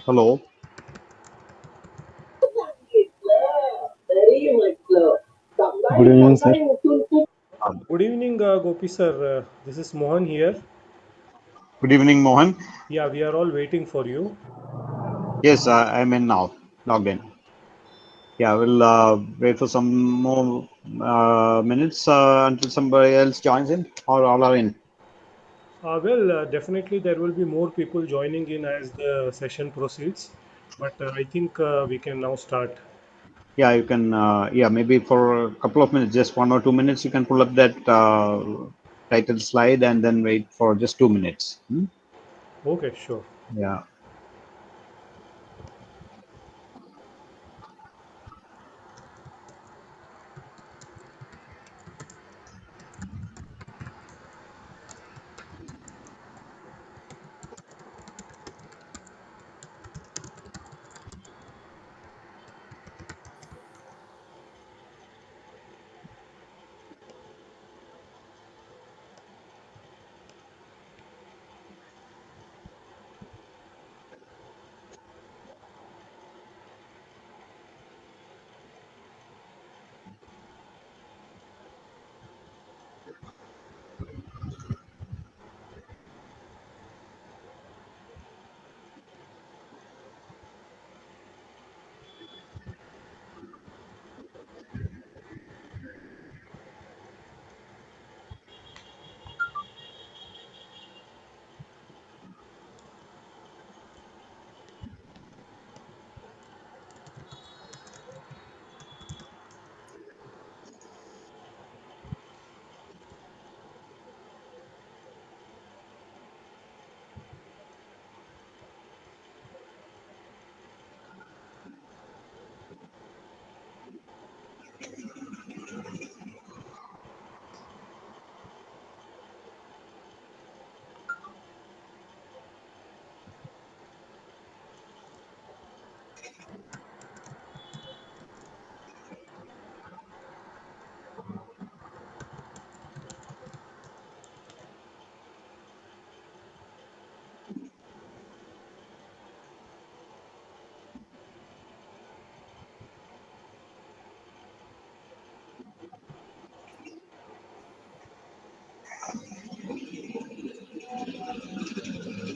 Hello. Good evening, sir. Good evening, Gopi sir. This is Mohan here. Good evening, Mohan. Yeah, we are all waiting for you. Yes, I'm in now, logged in. Yeah, we'll wait for some more minutes until somebody else joins in, or all are in. Definitely there will be more people joining in as the session proceeds, but I think we can now start. Yeah, you can, yeah, maybe for a couple of minutes, just 1 or 2 minutes, you can pull up that title slide and then wait for just 2 minutes. Okay, sure. Yeah.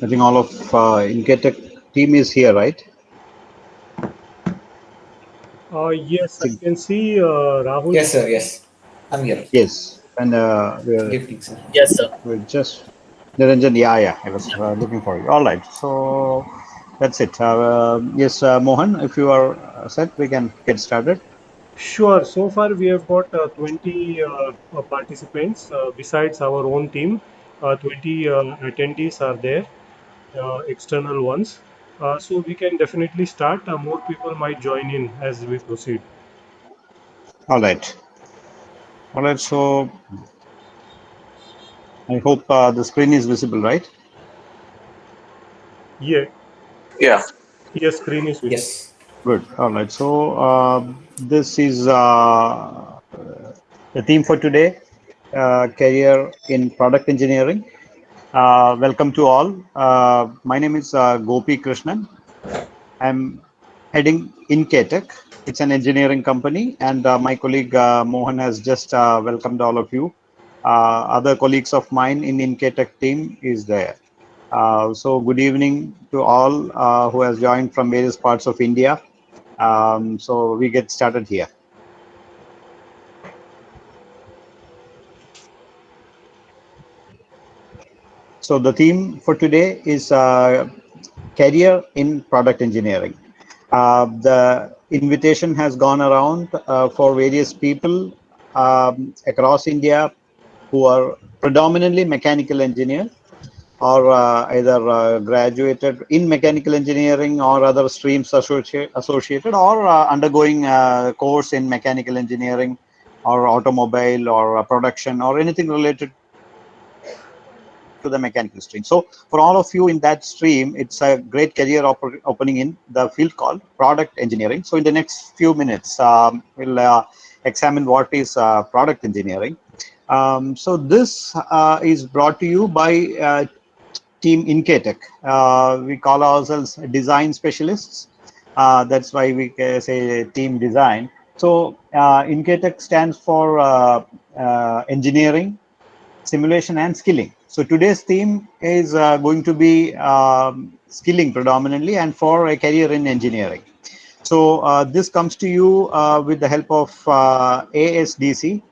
I think all of Incatec team is here, right? Yes, I I think, can see Rahul Yes, sir. joining. Yes, I'm here. yes. And Good evening, sir. Yes, sir. we're just Niranjan. Yeah, yeah. I was looking for you. All right. So that's it. Yes, Mohan, if you are set, we can get started. Sure. So far, we have got 20 participants besides our own team. 20 attendees are there, external ones. So we can definitely start. More people might join in as we proceed. All right. All right. So I hope the screen is visible, right? Yeah, Yeah. yes, screen is visible. Yes. Good. All right. So this is the theme for today, career in product engineering. Welcome to all. My name is Gopi Krishnan. I'm heading Incatec. It's an engineering company, and my colleague Mohan has just welcomed all of you. Other colleagues of mine in Incatec team is there. So good evening to all who has joined from various parts of India. So we get started here. So the theme for today is career in product engineering. The invitation has gone around for various people across India who are predominantly mechanical engineers or either graduated in mechanical engineering or other streams associated or undergoing a course in mechanical engineering or automobile or production or anything related to the mechanical stream. So for all of you in that stream, it's a great career opening in the field called product engineering. So in the next few minutes, we'll examine what is product engineering. So this is brought to you by team Incatec. We call ourselves design specialists. That's why we say team design. So Incatec stands for engineering, simulation, and skilling. So today's theme is going to be skilling predominantly and for a career in engineering. So this comes to you with the help of ASDC,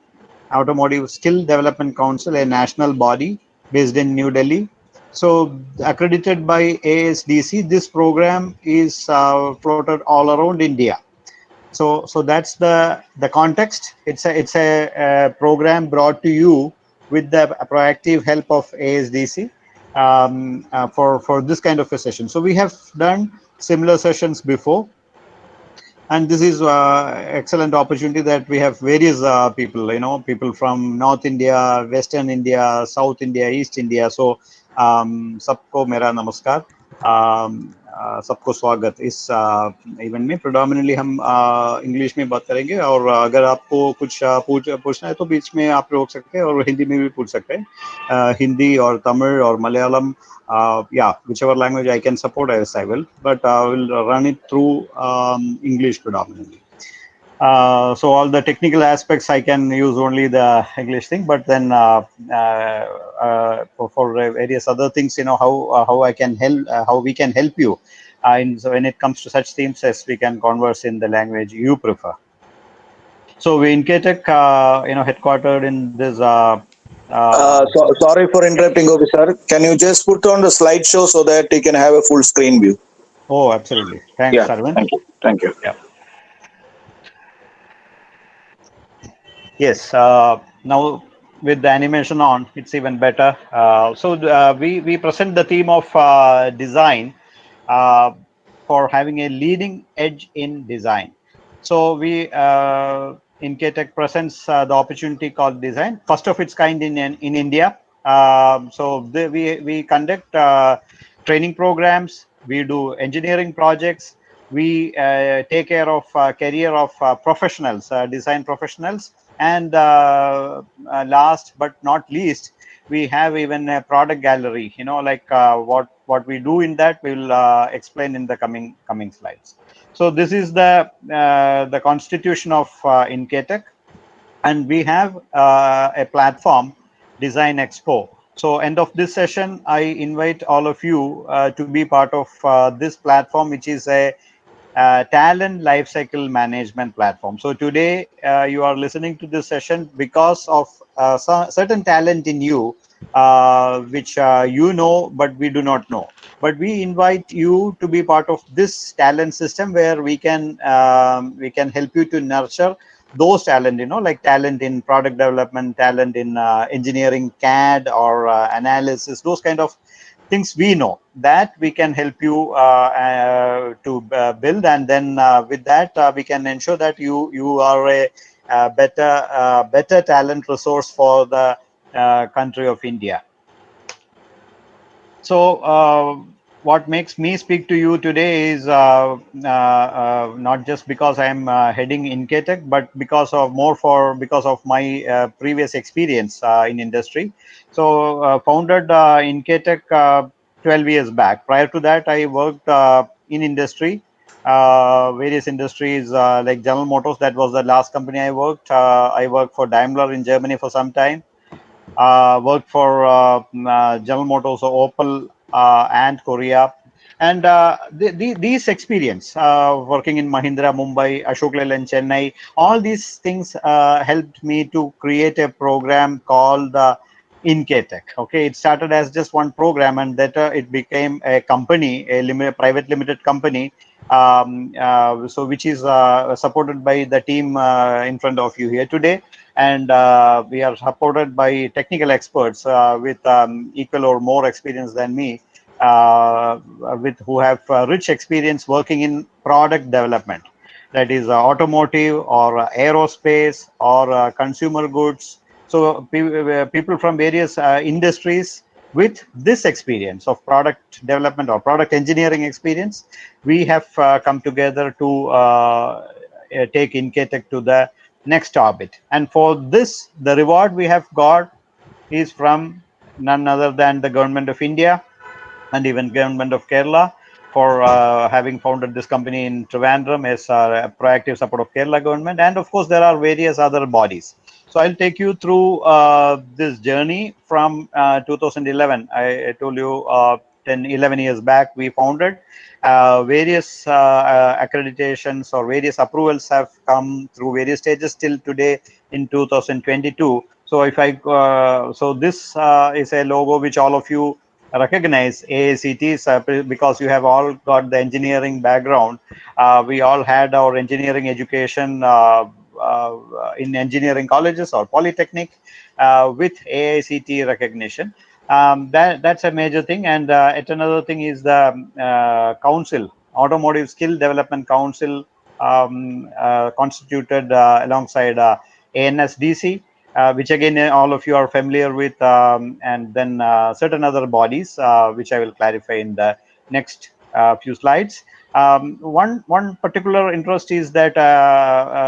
Automotive Skill Development Council, a national body based in New Delhi. So accredited by ASDC, this program is floated all around India. So that's the context. It's a program brought to you with the proactive help of ASDC for this kind of a session. So we have done similar sessions before, and this is excellent opportunity that we have various people, people from North India, Western India, South India, East India. So सबको मेरा नमस्कार, सबको स्वागत। इस event में प्रोडोमिनेटली हम English में बात करेंगे, और अगर आपको कुछ पूछना है तो बीच में आप रोक सकते हैं और हिंदी में भी पूछ सकते हैं, हिंदी और तमिल और Malayalam, yeah, whichever language I can support, as I will, but I will run it through English predominantly. So all the technical aspects I can use only the English thing, but then for various other things, how I can help, how we can help you. So when it comes to such themes, as we can converse in the language you prefer. So we in Incatec, headquartered in this. Sorry for interrupting, Gopi sir. Can you just put on the slideshow so that you can have a full screen view? Oh, absolutely. Thanks, Yeah, Arvind. thank you. Thank you. Yeah. Yes. Now with the animation on, it's even better. So we present the theme of design for having a leading edge in design. So we Incatec presents the opportunity called design, first of its kind in India. We conduct training programs. We do engineering projects. We take care of career of professionals, design professionals. And last but not least, we have even a product gallery. Like what we do in that, we will explain in the coming slides. So this is the constitution of Incatec, and we have a platform, Design Expo. So end of this session, I invite all of you to be part of this platform, which is a talent lifecycle management platform. So today you are listening to this session because of certain talent in you, which but we do not know. But we invite you to be part of this talent system, where we can help you to nurture those talent, like talent in product development, talent in engineering, CAD or analysis, those kind of things we know that we can help you to build, and then with that we can ensure that you are a better talent resource for the country of India. So what makes me speak to you today is not just because I am heading Incatec, but because of my previous experience in industry. So founded Incatec 12 years back. Prior to that, I worked in industry, various industries like General Motors. That was the last company I worked. I worked for Daimler in Germany for some time. Worked for General Motors, Opel, and Korea. And these experience working in Mahindra, Mumbai, Ashok Leyland, Chennai, all these things helped me to create a program called Incatec. Okay, it started as just one program, and that it became a company, a private limited company. So which is supported by the team in front of you here today, and we are supported by technical experts with equal or more experience than me, who have rich experience working in product development, that is automotive or aerospace or consumer goods. So people from various industries with this experience of product development or product engineering experience, we have come together to take Incatec to the next orbit. And for this, the reward we have got is from none other than the government of India. and even government of Kerala for having founded this company in Trivandrum as proactive support of Kerala government. And of course, there are various other bodies. So I'll take you through this journey from 2011. I told you 10, 11 years back, we founded. Various accreditations or various approvals have come through various stages till today in 2022. So if I, so this is a logo which all of you recognize, AICTs, because you have all got the engineering background. We all had our engineering education in engineering colleges or polytechnic with AICT recognition. That's a major thing. And yet another thing is the council, Automotive Skill Development Council, constituted alongside ANSDC, which again all of you are familiar with, and then certain other bodies, which I will clarify in the next few slides. One particular interest is that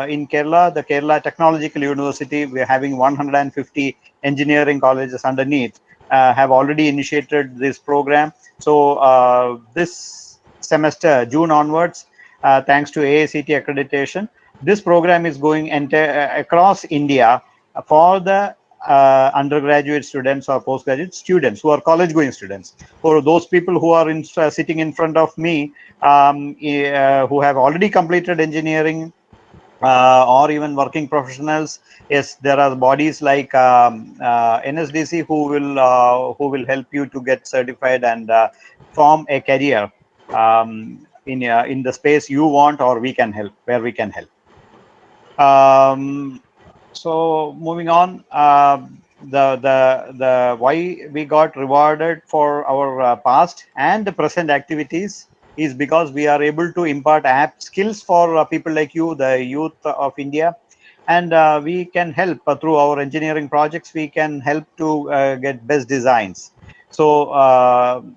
in Kerala, the Kerala Technological University, we're having 150 engineering colleges underneath, have already initiated this program. So this semester, June onwards, thanks to AICT accreditation, this program is going across India for the undergraduate students or postgraduate students who are college going students. For those people who are sitting in front of me, who have already completed engineering or even working professionals, yes, there are bodies like NSDC who will help you to get certified and form a career in the space you want, or we can help where we can help. So moving on, the why we got rewarded for our past and the present activities is because we are able to impart app skills for people like you, the youth of India, and we can help through our engineering projects. We can help to get best designs. So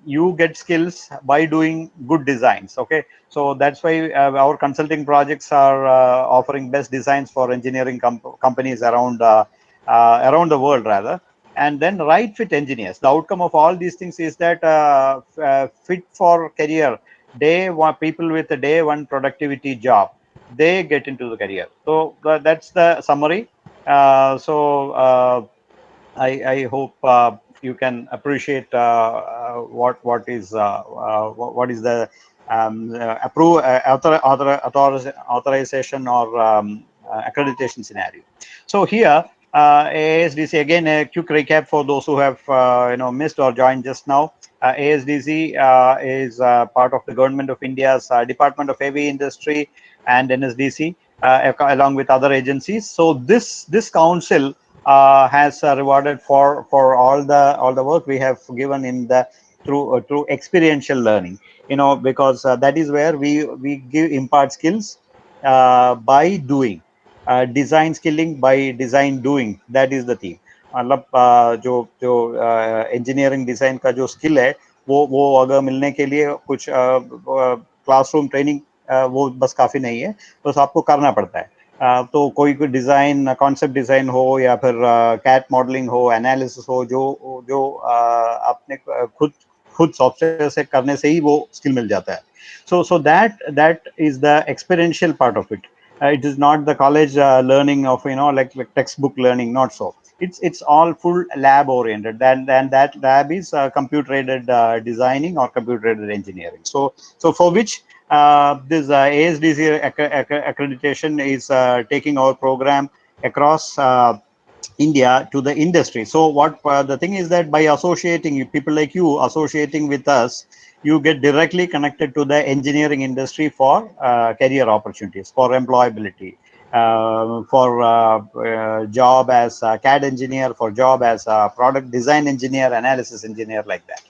you get skills by doing good designs. Okay, so that's why our consulting projects are offering best designs for engineering companies around the world, rather. And then right fit engineers. The outcome of all these things is that fit for career, day one, people with a day one productivity job, they get into the career. So that's the summary. I hope you can appreciate what is the authorization or accreditation scenario. So here, ASDC, again a quick recap for those who have missed or joined just now. ASDC is part of the Government of India's Department of Heavy Industry and NSDC, along with other agencies. So this council has rewarded for all the work we have given in the through experiential learning, because that is where we give impart skills by doing, design skilling by design doing. That is the theme. मतलब जो engineering design का जो skill है, वो अगर मिलने के लिए कुछ classroom training वो बस काफी नहीं है, बस आपको करना पड़ता है. तो कोई डिजाइन, कॉन्सेप्ट डिजाइन हो या फिर कैट मॉडलिंग हो, एनालिसिस हो, जो आपने खुद सॉफ्टवेयर से करने से ही वो स्किल मिल जाता है. So that is the experiential part of it. It is not the college learning of like textbook learning, not so. It's all full lab oriented, and that lab is computer aided designing or computer aided engineering. So for which this ASDC accreditation is taking our program across India to the industry. So what the thing is that by associating, people like you associating with us, you get directly connected to the engineering industry for career opportunities, for employability, for job as a CAD engineer, for job as a product design engineer, analysis engineer, like that.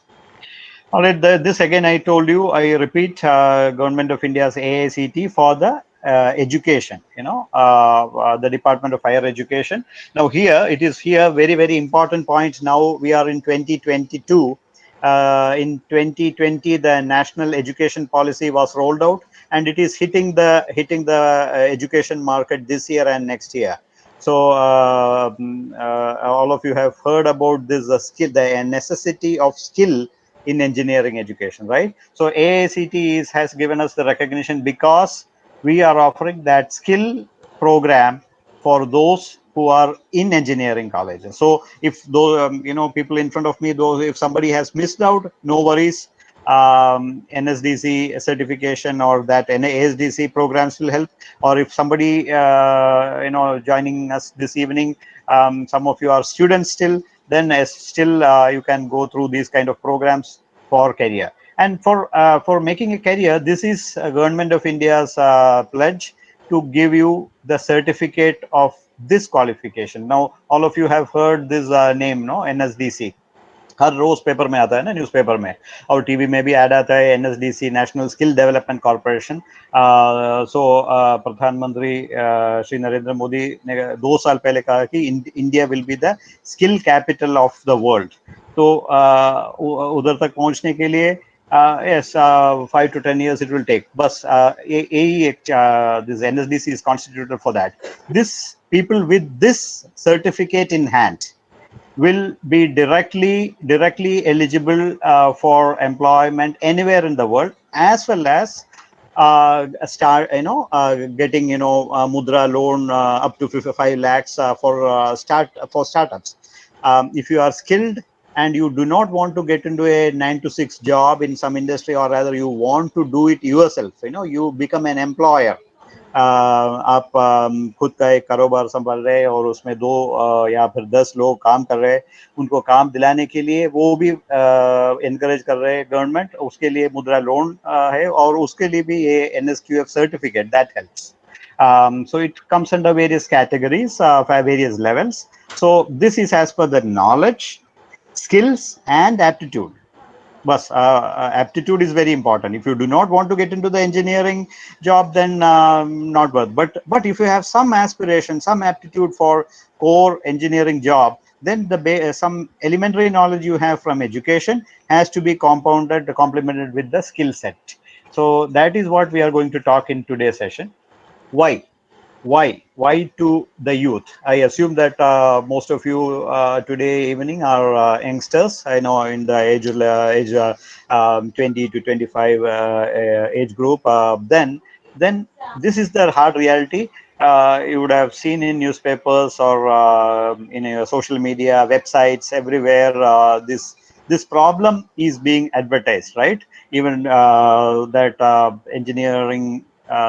All right, this again, I told you, I repeat, Government of India's AICT for the education, the Department of Higher Education. Now here, it is here very, very important point. Now we are in 2022. In 2020, the National Education Policy was rolled out, and it is hitting the education market this year and next year. So all of you have heard about this skill, the necessity of skill in engineering education, right? So AICTE has given us the recognition because we are offering that skill program for those who are in engineering colleges. So if those, people in front of me, those, if somebody has missed out, no worries. NSDC certification or that ASDC programs will help. Or if somebody, joining us this evening, some of you are students still, then still you can go through these kind of programs for career. And for making a career, this is Government of India's pledge to give you the certificate of this qualification. Now, all of you have heard this name, no, NSDC. हर रोज paper में आता है ना, newspaper में, और TV में भी ऐड आता है, NSDC, national skill development corporation. So प्रधानमंत्री श्री नरेंद्र मोदी ने 2 साल पहले कहा कि India will be the skill capital of the world. तो उधर तक पहुंचने के लिए yes, 5 to 10 years it will take. Bus this NSDC is constituted for that. This people with this certificate in hand will be directly eligible for employment anywhere in the world, as well as getting mudra loan up to 5 lakhs for startups. If you are skilled and you do not want to get into a 9 to 6 job in some industry, or rather you want to do it yourself, you become an employer. आप खुद का एक कारोबार संभाल रहे हैं और उसमें 2 या फिर 10 लोग काम कर रहे हैं, उनको काम दिलाने के लिए वो भी एनकरेज कर रहे हैं गवर्नमेंट. उसके लिए मुद्रा लोन है, और उसके लिए भी ये NSQF certificate that helps. So it comes under various categories of various levels. So this is as per the knowledge, skills and aptitude. But aptitude is very important. If you do not want to get into the engineering job, then not worth. But if you have some aspiration, some aptitude for core engineering job, then some elementary knowledge you have from education has to be complemented with the skill set. So that is what we are going to talk in today's session. Why to the youth? I assume that most of you today evening are youngsters. I know in the age 20 to 25 age group. Then this is the hard reality. You would have seen in newspapers or in your social media, websites, everywhere. This problem is being advertised, right? Even that engineering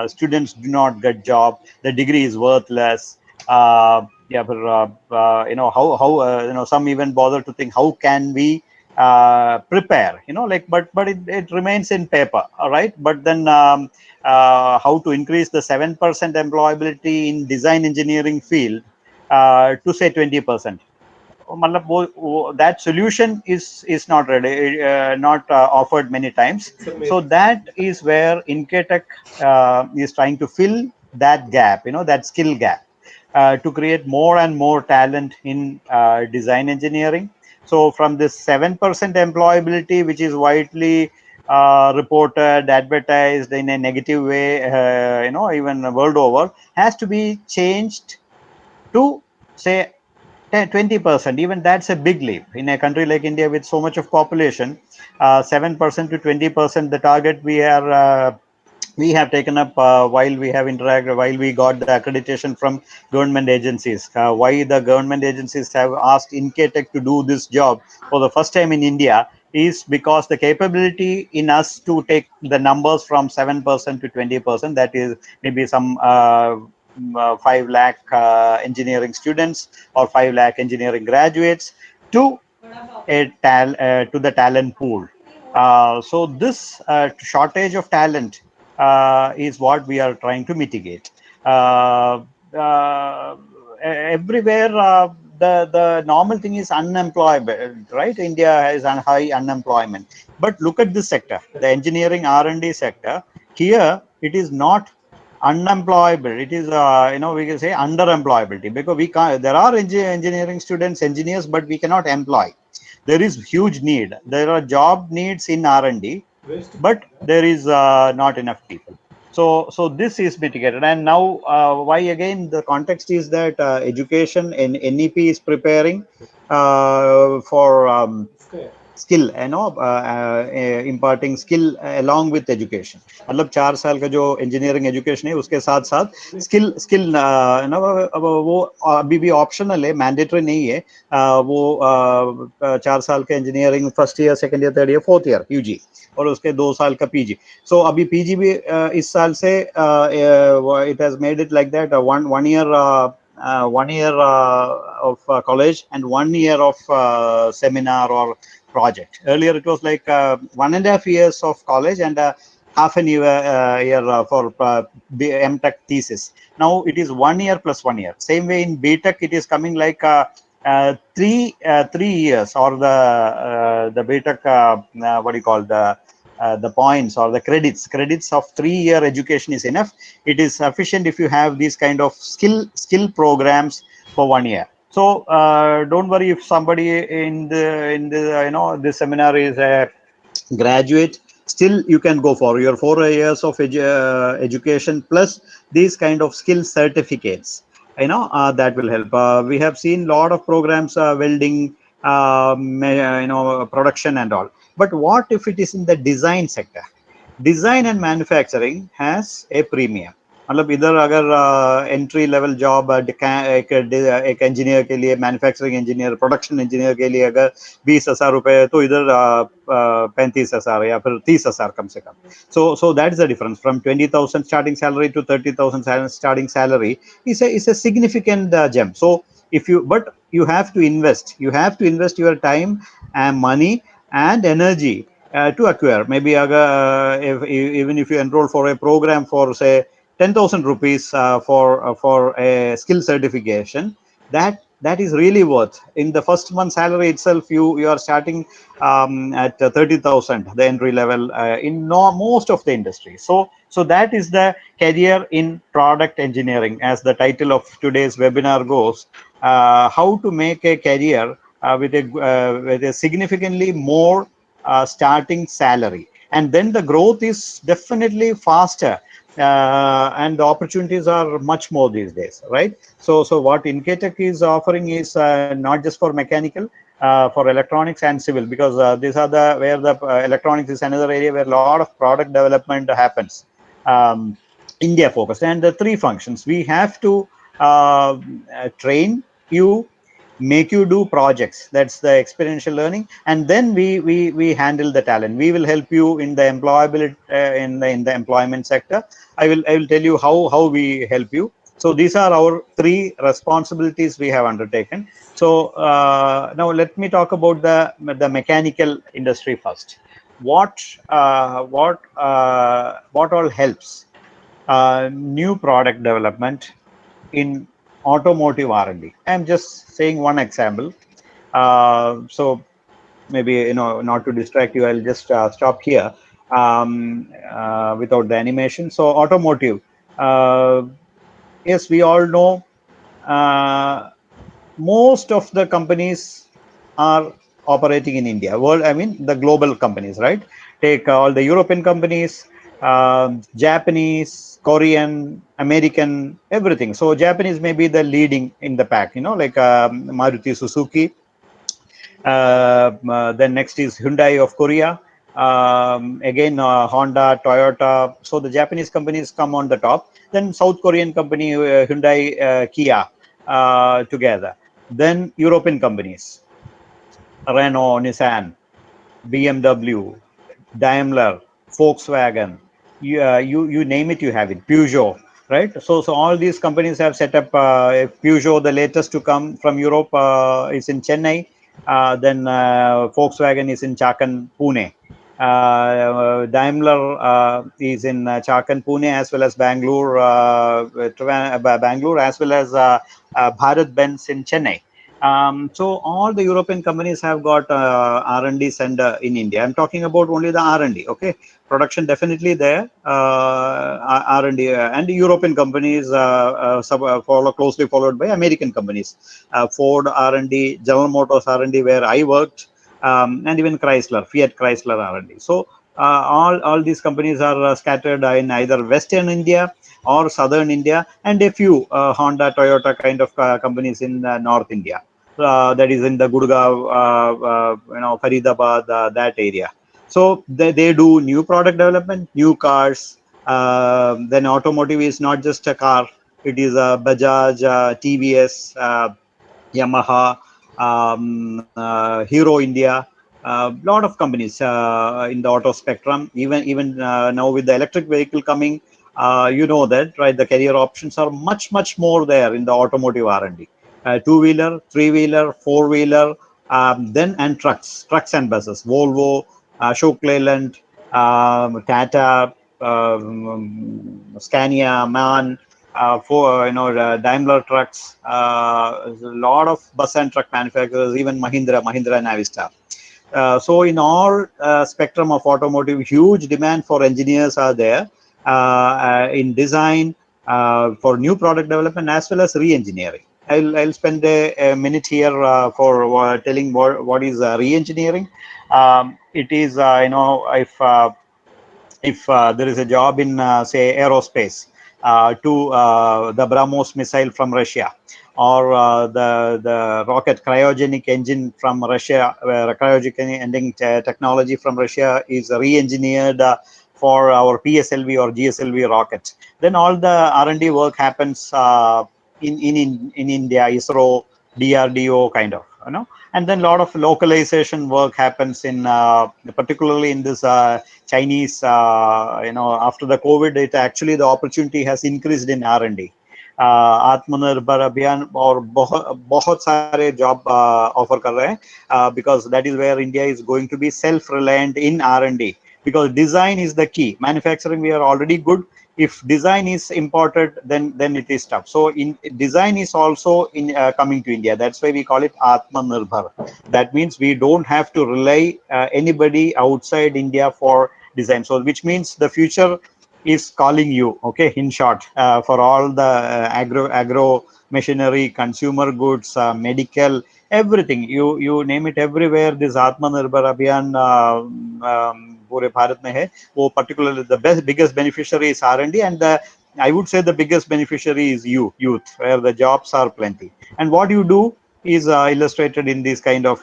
students do not get job, the degree is worthless. How some even bother to think how can we prepare, but it remains in paper, all right. But then how to increase the 7% employability in design engineering field to say 20%. That solution is not ready, not offered many times. So that is where Incatech is trying to fill that gap, that skill gap, to create more and more talent in design engineering. So from this 7% employability, which is widely reported, advertised in a negative way, even world over, has to be changed to say 20%. Even that's a big leap in a country like India with so much of population. 7% to 20%, the target we have taken up while we have interacted, while we got the accreditation from government agencies. Why the government agencies have asked Incatech to do this job for the first time in India is because the capability in us to take the numbers from 7% to 20%, that is maybe some 5 lakh engineering students or 5 lakh engineering graduates to to the talent pool. So this shortage of talent is what we are trying to mitigate. Everywhere, the normal thing is unemployment, right? India has high unemployment. But look at this sector, the engineering R&D sector. Here, it is not unemployable. It is, we can say underemployability, because we can't. There are engineering students, engineers, but we cannot employ. There is huge need. There are job needs in R&D, but there is not enough people. So this is mitigated. And now why again the context is that education in NEP is preparing for skill, imparting skill along with education. मतलब 4 साल का जो engineering education है उसके साथ साथ skill वो अभी भी optional है, mandatory नहीं है. वो 4 साल के engineering first year, second year, third year, fourth year UG और उसके 2 साल का PG. So अभी PG भी इस साल से it has made it like that, one year of college and 1 year of seminar or project. Earlier it was like 1.5 years of college and half an year, for MTech thesis. Now it is 1 year plus 1 year. Same way in BTech it is coming like 3 years, or the BTech what do you call the points or the credits of 3-year education is enough. It is sufficient if you have these kind of skill programs for 1 year. So don't worry if somebody in the this seminar is a graduate. Still you can go for your 4 years of education plus these kind of skill certificates. That will help. We have seen lot of programs, welding, production and all. But what if it is in the design sector? Design and manufacturing has a premium. मतलब इधर अगर entry level job एक engineer के लिए, manufacturing engineer, production engineer के लिए अगर 20,000 रुपए है तो इधर 35,000 या फिर 30,000 कम से कम. So that is the difference from 20,000 starting salary to 30,000 starting salary is a significant jump. So but you have to invest your time and money and energy to acquire. Maybe even if you enroll for a program for say 10,000 rupees for a skill certification, that is really worth. In the first month salary itself, you are starting at 30,000, the entry level in most of the industry. So that is the career in product engineering, as the title of today's webinar goes. How to make a career with a significantly more starting salary, and then the growth is definitely faster, and the opportunities are much more these days, right? So what Incatech is offering is not just for mechanical, for electronics and civil, because these are where the electronics is another area where a lot of product development happens. India focused, and the 3 functions we have to train you, make you do projects. That's the experiential learning, and then we handle the talent. We will help you in the employability, in the employment sector. I will tell you how we help you. So these are our 3 responsibilities we have undertaken. So now let me talk about the mechanical industry first. What all helps new product development in automotive R&D. I'm just saying one example. So maybe, not to distract you, I'll just stop here without the animation. So automotive, yes, we all know most of the companies are operating in India. The global companies, right? Take all the European companies, Japanese, Korean, American, everything. So Japanese may be the leading in the pack, like Maruti Suzuki. Then next is Hyundai of Korea. Again, Honda, Toyota. So the Japanese companies come on the top. Then South Korean company, Hyundai, Kia, together. Then European companies, Renault, Nissan, BMW, Daimler, Volkswagen, you name it, you have it. Peugeot, right? So all these companies have set up. Peugeot, the latest to come from Europe, is in Chennai. Then Volkswagen is in Chakan, Pune. Daimler is in Chakan, Pune, as well as Bangalore, as well as Bharat Benz in Chennai. So all the European companies have got R&D center in India. I'm talking about only the R&D. Okay, production definitely there. R&D and European companies closely followed by American companies. Ford R&D, General Motors R&D, where I worked, and even Chrysler, Fiat Chrysler R&D. So all these companies are scattered in either Western India or Southern India, and a few Honda, Toyota kind of companies in North India. that is in the Gurgaon, Faridabad, that area. So they do new product development, new cars. Then automotive is not just a car; it is a Bajaj, TVS, Yamaha, Hero India. Lot of companies in the auto spectrum. Even now with the electric vehicle coming, you know that, right? The career options are much more there in the automotive R&D. Two-wheeler, three-wheeler, four-wheeler, then and trucks and buses. Volvo, Ashok Leyland, Tata, Scania, MAN, for Daimler trucks, a lot of bus and truck manufacturers, even Mahindra Navistar. So in all spectrum of automotive, huge demand for engineers are there in design, for new product development, as well as re-engineering. I'll spend a minute here for telling what is re-engineering. It is, if there is a job in, say, aerospace, to the BrahMos missile from Russia, or the rocket cryogenic engine from Russia, cryogenic engine technology from Russia is re-engineered for our PSLV or GSLV rocket. Then all the R&D work happens in India, ISRO, DRDO kind of, and then a lot of localization work happens in, particularly in this Chinese, after the COVID, it actually the opportunity has increased in R&D. आत्मनिर्भर अभियान और बहुत सारे job offer कर रहे हैं, because that is where India is going to be self-reliant in R&D, because design is the key. Manufacturing, we are already good. If design is imported, then it is tough. So in design is also in coming to India. That's why we call it Atmanirbhar. That means we don't have to rely anybody outside India for design. So which means the future is calling you, okay, in short, for all the agro machinery, consumer goods, medical, everything, you name it, everywhere this Atmanirbhar Abhiyan पूरे भारत में है, वो particularly the biggest beneficiary is R&D, and I would say the biggest beneficiary is youth, where the jobs are plenty. And what you do is illustrated in these kind of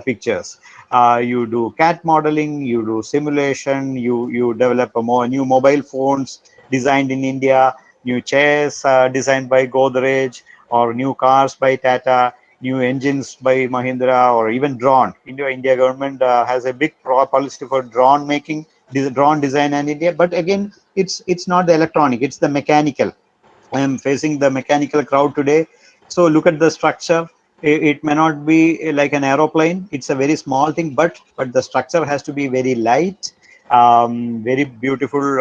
pictures. You do CAD modeling, you do simulation, you develop new mobile phones designed in India, new chairs designed by Godrej, or new cars by Tata, new engines by Mahindra, or even drone. India government has a big policy for drone making, drone design in India. But again, it's not the electronic, it's the mechanical. I am facing the mechanical crowd today. So look at the structure. It may not be like an aeroplane. It's a very small thing, but the structure has to be very light, very beautiful,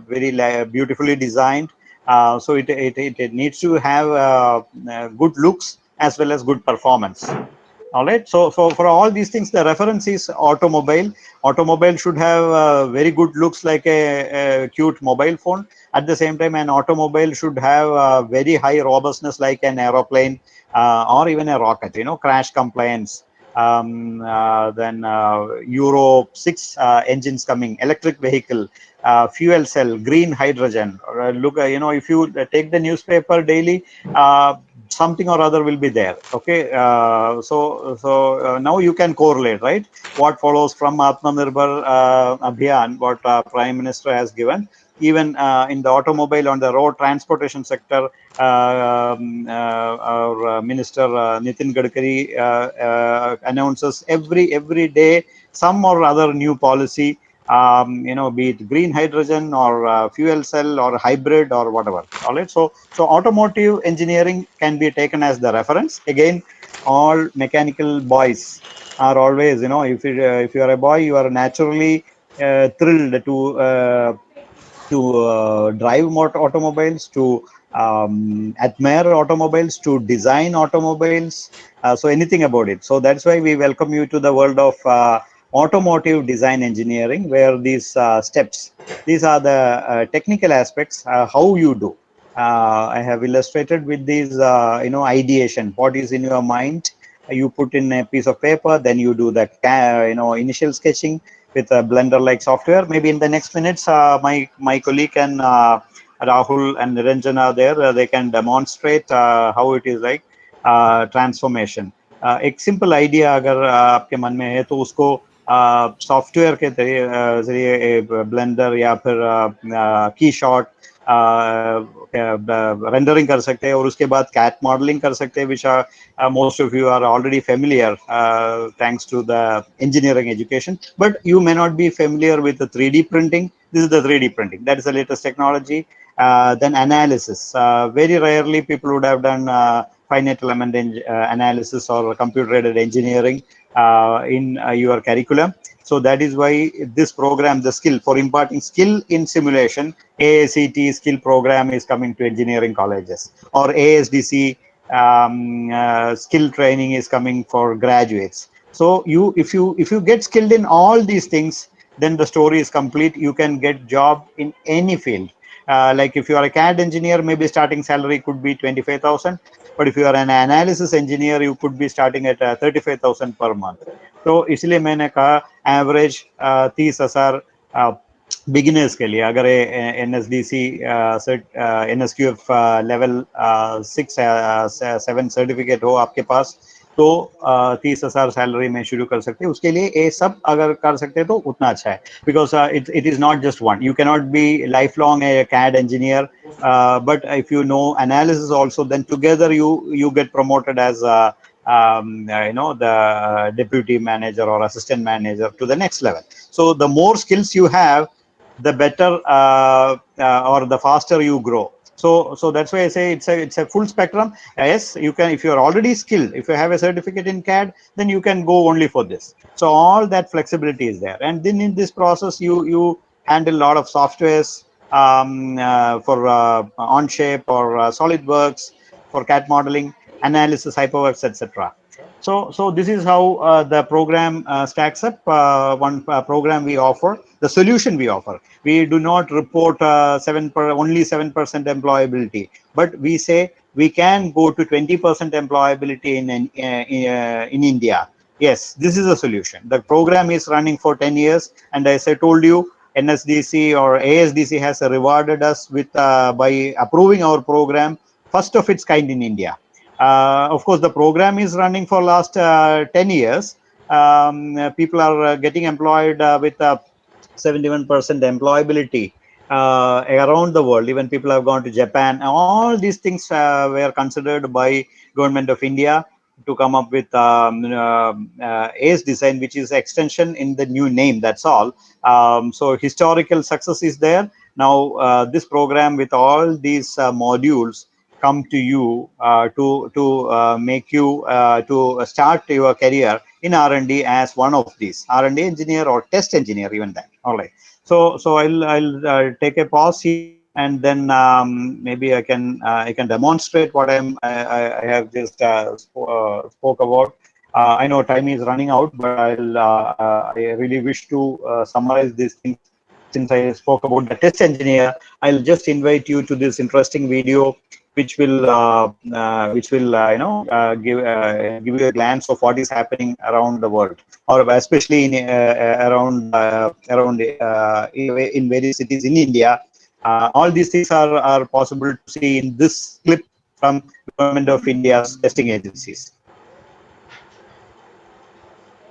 very beautifully designed. So it needs to have good looks as well as good performance. All right. So for all these things, the reference is automobile. Automobile should have very good looks, like a cute mobile phone. At the same time, an automobile should have very high robustness, like an aeroplane or even a rocket. Crash compliance. Then Euro 6 engines coming, electric vehicle, fuel cell, green hydrogen. Look, if you take the newspaper daily, something or other will be there. Okay, so now you can correlate, right, what follows from Atmanirbhar Abhiyan, what Prime Minister has given. Even in the automobile, on the road transportation sector, our Minister Nitin Gadkari announces every day some or other new policy, be it green hydrogen or fuel cell or hybrid or whatever. All right. So automotive engineering can be taken as the reference. Again, all mechanical boys are always, if you are a boy, you are naturally thrilled to drive automobiles, to admire automobiles, to design automobiles. So anything about it. So that's why we welcome you to the world of automotive design engineering, where these steps, these are the technical aspects, how you do. I have illustrated with these, ideation. What is in your mind? You put in a piece of paper, then you do the, initial sketching with a Blender-like software. Maybe in the next minutes, my colleague and Rahul and Niranjan are there. They can demonstrate how it is like. Transformation. एक simple idea अगर आपके मन में है तो उसको software के जरिए ब्लेंडर या फिर की शॉट रेंडरिंग कर सकते हैं और उसके बाद कैट मॉडलिंग कर सकते हैं, विच most of you are already familiar thanks to the engineering education, but you may not be familiar with the 3D printing. This is the 3D printing, that is the latest technology. Then analysis, very rarely people would have done finite element analysis or computer aided engineering in your curriculum. So that is why this program, the skill for imparting skill in simulation, ASCT skill program is coming to engineering colleges, or ASDC skill training is coming for graduates. So if you get skilled in all these things, then the story is complete. You can get job in any field. Like if you are a CAD engineer, maybe starting salary could be 25,000, but if you are an analysis engineer, you could be starting at 35,000 per month. तो इसलिए मैंने कहा average 30,000 beginners के लिए, अगर NSDC NSQF level 6-7 certificate हो आपके पास, तो 30,000 सैलरी में शुरू कर सकते हैं. उसके लिए ये सब अगर कर सकते हैं तो उतना अच्छा है, because it is not just one. You cannot be lifelong a CAD engineer, but if you know analysis also, then together you get promoted as the deputy manager or assistant manager to the next level. So the more skills you have, the better or the faster you grow. So that's why I say it's a full spectrum. Yes, you can, if you are already skilled, if you have a certificate in CAD, then you can go only for this. So all that flexibility is there, and then in this process you handle a lot of softwares for Onshape or SolidWorks for CAD modeling, analysis, HyperWorks, etc. So this is how the program stacks up. One program we offer, the solution we offer. We do not report only 7% employability, but we say we can go to 20% employability in India. Yes, this is a solution. The program is running for 10 years, and as I told you, NSDC or ASDC has rewarded us with by approving our program, first of its kind in India. Of course, the program is running for last 10 years. People are getting employed with 71% employability around the world. Even people have gone to Japan. All these things were considered by Government of India to come up with ACE design, which is extension in the new name. That's all. So historical success is there. Now this program with all these modules come to you to make you to start your career in R&D as one of these R&D engineer or test engineer, even that. All right. So I'll take a pause here, and then maybe I can demonstrate what I have just spoke about. I know time is running out, but I really wish to summarize these things. Since I spoke about the test engineer, I'll just invite you to this interesting video, which will give you a glance of what is happening around the world, or especially in in various cities in India. All these things are possible to see in this clip from Government of India's testing agencies.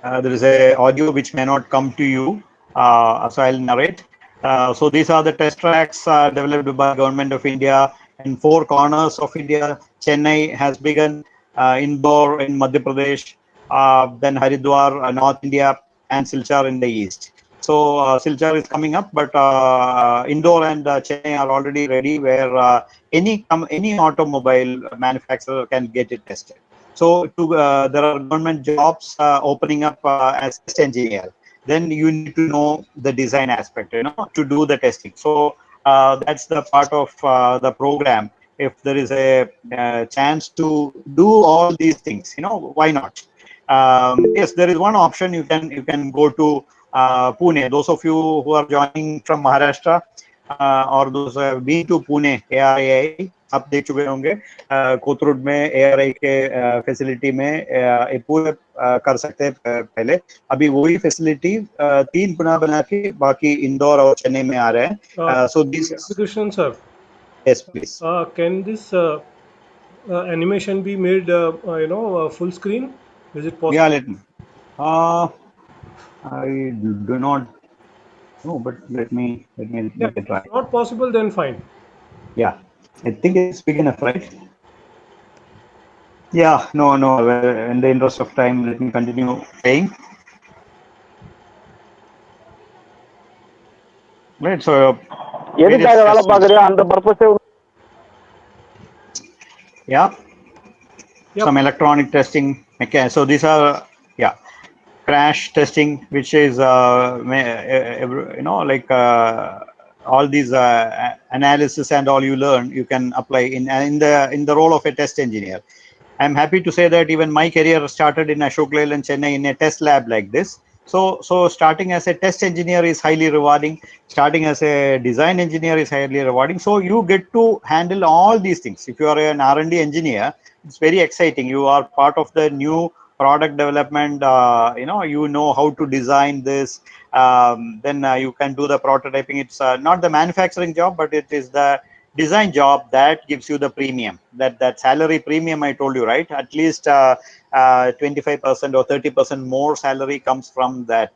There is a audio which may not come to you, so I'll narrate. So these are the test tracks developed by Government of India in 4 corners of India. Chennai has begun, Indore in Madhya Pradesh, then Haridwar, North India, and Silchar in the east. So Silchar is coming up, but Indore and Chennai are already ready, where any automobile manufacturer can get it tested. So there are government jobs opening up as test engineer. Then you need to know the design aspect, to do the testing. So that's the part of the program. If there is a chance to do all these things, why not? Yes, there is one option. You can go to Pune. Those of you who are joining from Maharashtra, or those who have been to Pune, ARAI, आप देख चुके होंगे. कोथरूड में ARAI के facility में पूरे कर सकते हैं. पहले अभी वही फैसिलिटी 3 बना के बाकी इंदौर और चेन्नई में आ रहे हैं. So this Krishnan sir, yes please. can this animation be made, full screen? Is it Yeah, possible? let me. Uh, I do not know, but let me Yeah, make a if try. it's not possible, then fine. Yeah, I think it's big enough, right? Yeah, no, no. In the interest of time, let me continue saying. Right. So various எதுக்காக வேலை testing. பாக்குறியோ அந்த பர்பஸே Yeah, some Yep. electronic testing. Okay, so these are, yeah, crash testing, which is like all these analysis and all you learn, you can apply in the role of a test engineer. I'm happy to say that even my career started in Ashok Leyland, Chennai, in a test lab like this. So starting as a test engineer is highly rewarding. Starting as a design engineer is highly rewarding. So you get to handle all these things. If you are an R&D engineer, it's very exciting. You are part of the new product development. You know how to design this. Then you can do the prototyping. It's not the manufacturing job, but it is the design job that gives you the premium, that salary premium I told you, right? At least 25% or 30% more salary comes from that.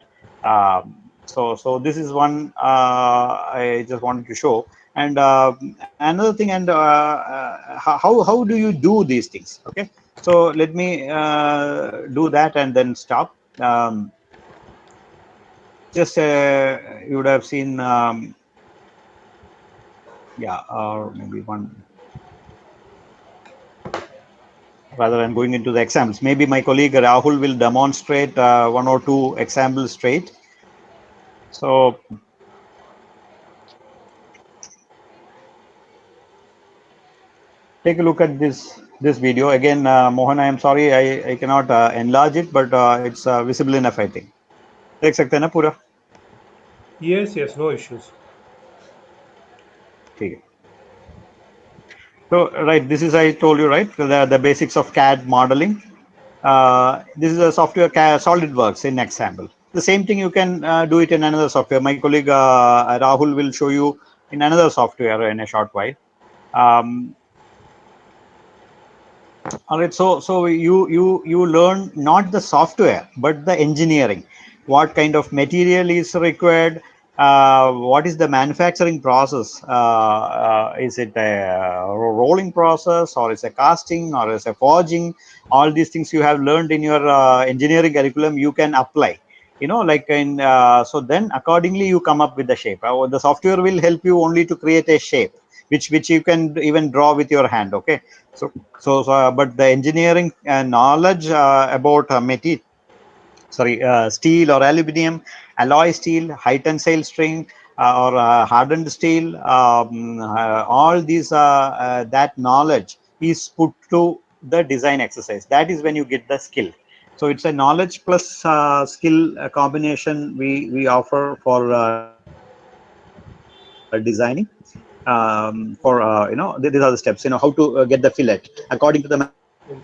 So this is one I just wanted to show. And another thing, and how do you do these things? Okay, so let me do that and then stop. Just you would have seen, yeah, or maybe one. Rather than going into the examples, maybe my colleague Rahul will demonstrate one or two examples straight. So take a look at this video again. Mohan, I am sorry, I cannot enlarge it, but it's visible enough, I think. देख सकते हैं ना पूरा? Yes, yes, no issues. ठीक है. So right, this is, I told you, right, the basics of CAD modeling. This is a software SolidWorks in example. The same thing you can do it in another software. My colleague Rahul will show you in another software in a short while. All right, so you learn not the software but the engineering. What kind of material is required? What is the manufacturing process? Is it a rolling process, or is it a casting, or is it a forging? All these things you have learned in your engineering curriculum, you can apply. Like in so then accordingly you come up with the shape. The software will help you only to create a shape, which you can even draw with your hand. Okay, but the engineering knowledge about steel or aluminum, alloy steel, high tensile string, or hardened steel, all these that knowledge is put to the design exercise. That is when you get the skill. So it's a knowledge plus skill combination we offer for designing. These are the steps. How to get the fillet according to the manufacturing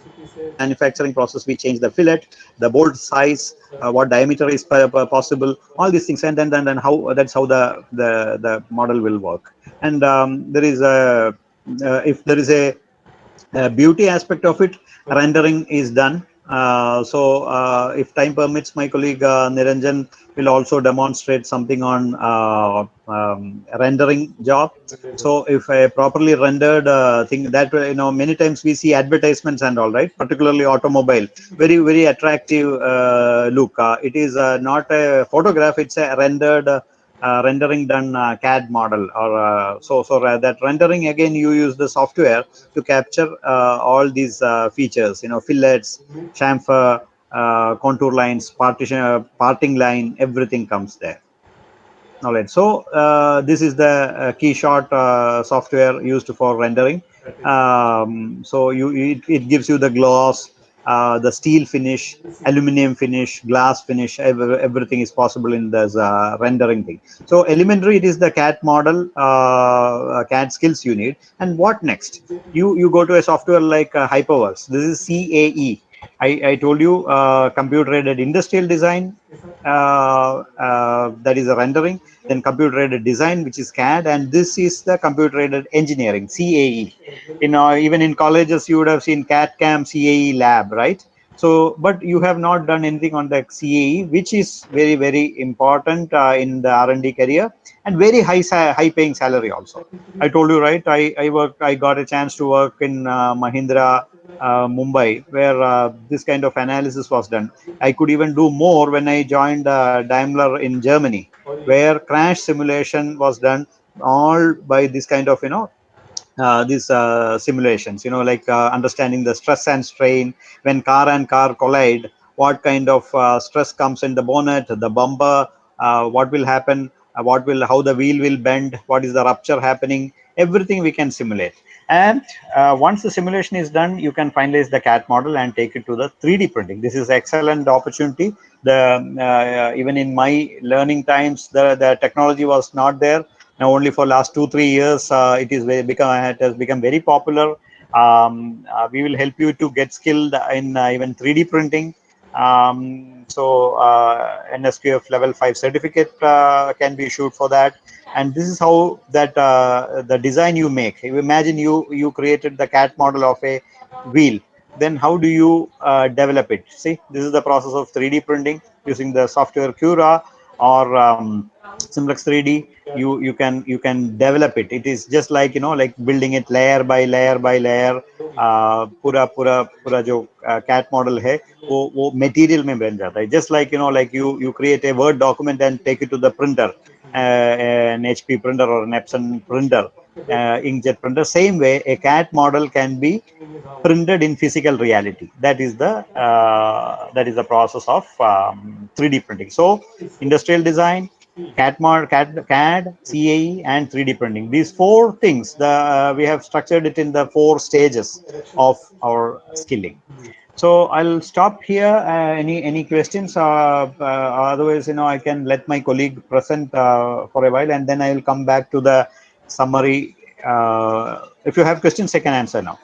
process. We change the fillet, the bolt size, what diameter is possible, all these things, and then how that's how the model will work. And there is a if there is a beauty aspect of it, rendering is done. If time permits, my colleague Niranjan will also demonstrate something on rendering job. So if a properly rendered thing, that many times we see advertisements and all, right, particularly automobile, very very attractive look. It is not a photograph, it's a rendered rendering done CAD model, or that rendering, again you use the software to capture all these features, fillets, chamfer, contour lines, parting line, everything comes there. All right, so this is the Keyshot software used for rendering. So it gives you the gloss, the steel finish, aluminum finish, glass finish, everything is possible in this rendering thing. So elementary, it is the CAD model, CAD skills you need. And what next? You go to a software like HyperWorks. This is CAE. I told you computer-aided industrial design, that is a rendering, then computer-aided design, which is CAD, and this is the computer-aided engineering, CAE. Even in colleges, you would have seen CAD CAM, CAE lab, right? So, but you have not done anything on the CAE, which is very, very important in the R&D career, and very high paying salary also. I told you, right? I got a chance to work in Mahindra, Mumbai, where this kind of analysis was done. I could even do more when I joined Daimler in Germany, where crash simulation was done all by this kind of these simulations, like understanding the stress and strain when car and car collide, what kind of stress comes in the bonnet, the bumper, what will happen, how the wheel will bend, what is the rupture happening, everything we can simulate. And once the simulation is done, you can finalize the CAD model and take it to the 3D printing. This is excellent opportunity. Even in my learning times, the technology was not there. Now only for last 2-3 years it has become very popular. We will help you to get skilled in even 3D printing. NSQF level 5 certificate can be issued for that. And this is how that the design you make. You imagine you created the CAD model of a wheel. Then how do you develop it? See, this is the process of 3D printing using the software Cura or Simplex 3D. You can develop it. It is just like like building it layer by layer by layer. पूरा जो CAT model है वो material में बन जाता है. Just like like you create a Word document and take it to the printer, an HP printer or an Epson printer, inkjet printer. Same way, a CAT model can be printed in physical reality. That is the process of 3D printing. So industrial design, CAD, CAE, and 3D printing. These four things, we have structured it in the 4 stages of our skilling. So I'll stop here. Any questions? Otherwise, I can let my colleague present for a while, and then I will come back to the summary. If you have questions, I can answer now.